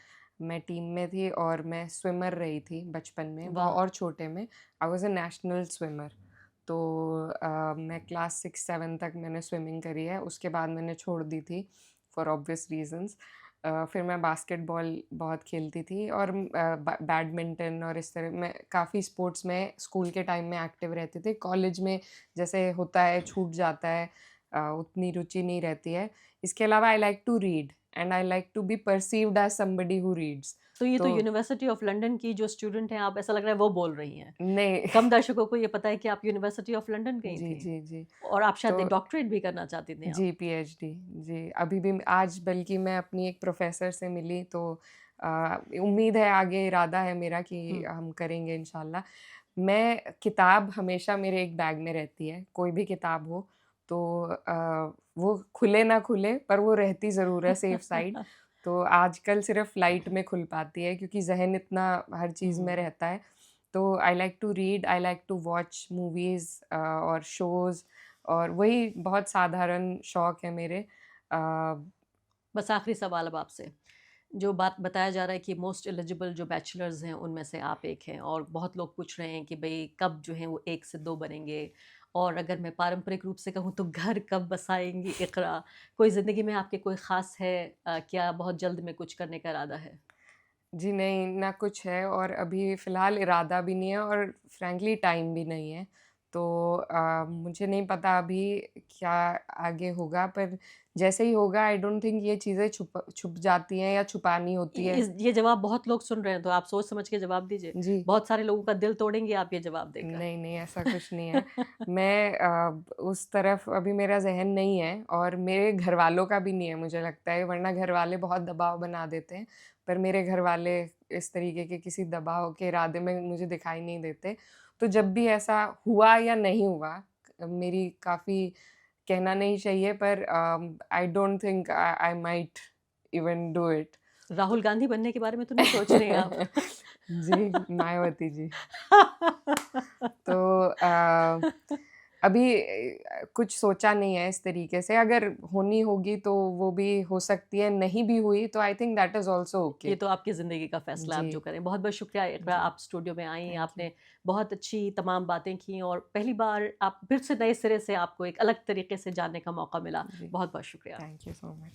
मैं टीम में थी और मैं स्विमर रही थी बचपन में, वाह! और छोटे में। I was a national swimmer. तो मैं क्लास 6-7 तक मैंने स्विमिंग करी है, उसके बाद मैंने छोड़ दी थी फॉर ऑब्वियस रीज़न्स। फिर मैं बास्केटबॉल बहुत खेलती थी और बैडमिंटन और इस तरह मैं काफ़ी स्पोर्ट्स में स्कूल के टाइम में एक्टिव रहती थी। कॉलेज में जैसे होता है छूट जाता है, उतनी रुचि नहीं रहती है। इसके अलावा I like to read and I like to be perceived as somebody who reads. तो ये तो तो यूनिवर्सिटी ऑफ लंदन की जो स्टूडेंट हैं आप, ऐसा लग रहा है वो बोल रही हैं। नहीं। कम दर्शकों को ये पता है कि आप यूनिवर्सिटी ऑफ लंदन गई जी, थीं जी, जी। और आप तो शायद डॉक्टरेट भी करना चाहती थीं आप। जी, पीएचडी। जी, अभी भी आज बल्कि मैं अपनी एक प्रोफ़ेसर से मिली, तो उम्मीद है, आगे इरादा है मेरा कि हुँ। हम करेंगे इंशाल्लाह। मैं किताब हमेशा मेरे एक बैग में रहती है, कोई भी किताब हो, तो वो खुले ना खुले पर वो रहती ज़रूर है सेफ साइड। तो आजकल सिर्फ़ लाइट में खुल पाती है क्योंकि ज़हन इतना हर चीज़ में हुँ। रहता है। तो I like to read, I like to watch movies और शोज़, और वही बहुत साधारण शौक है मेरे। अ, बस आखिरी सवाल अब आपसे। जो बात बताया जा रहा है कि मोस्ट एलिजिबल जो बैचलर्स हैं, उनमें से आप एक हैं और बहुत लोग पूछ रहे हैं कि भई कब जो है वो 1 से 2 बनेंगे? और अगर मैं पारंपरिक रूप से कहूँ तो घर कब बसाएँगी इक़रा? कोई ज़िंदगी में आपके कोई ख़ास है क्या बहुत जल्द में कुछ करने का इरादा है? जी नहीं, ना कुछ है और अभी फ़िलहाल इरादा भी नहीं है और फ्रैंकली टाइम भी नहीं है। तो मुझे नहीं पता अभी क्या आगे होगा, पर जैसे ही होगा, आई डोंट थिंक ये चीज़ें छुप छुप जाती हैं या छुपानी होती है। ये जवाब बहुत लोग सुन रहे हैं, तो आप सोच समझ के जवाब दीजिए। जी। बहुत सारे लोगों का दिल तोड़ेंगे आप ये जवाब देकर। नहीं, नहीं, ऐसा कुछ नहीं है। मैं उस तरफ अभी मेरा ज़हन नहीं है और मेरे घरवालों का भी नहीं है, मुझे लगता है, वरना घरवाले बहुत दबाव बना देते हैं। पर मेरे घरवाले इस तरीके के किसी दबाव के इरादे में मुझे दिखाई नहीं देते। तो जब भी ऐसा हुआ या नहीं हुआ, मेरी काफ़ी कहना नहीं चाहिए, पर I don't think I I might even do it. तो राहुल गांधी बनने के बारे में तो नहीं सोच रही हैं आप? जी, मायावती जी। तो अभी कुछ सोचा नहीं है इस तरीके से, अगर होनी होगी तो वो भी हो सकती है, नहीं भी हुई तो I think that is also ये ओके। तो आपकी ज़िंदगी का फ़ैसला, आप जी, जो करें। बहुत-बहुत शुक्रिया इक़रा, जी, आप स्टूडियो में आईं, थैंक यू। आपने बहुत अच्छी तमाम बातें की और पहली बार आप फिर से नए सिरे से आपको एक अलग तरीके से जानने का मौका मिला। जी, बहुत-बहुत शुक्रिया। Thank you so much.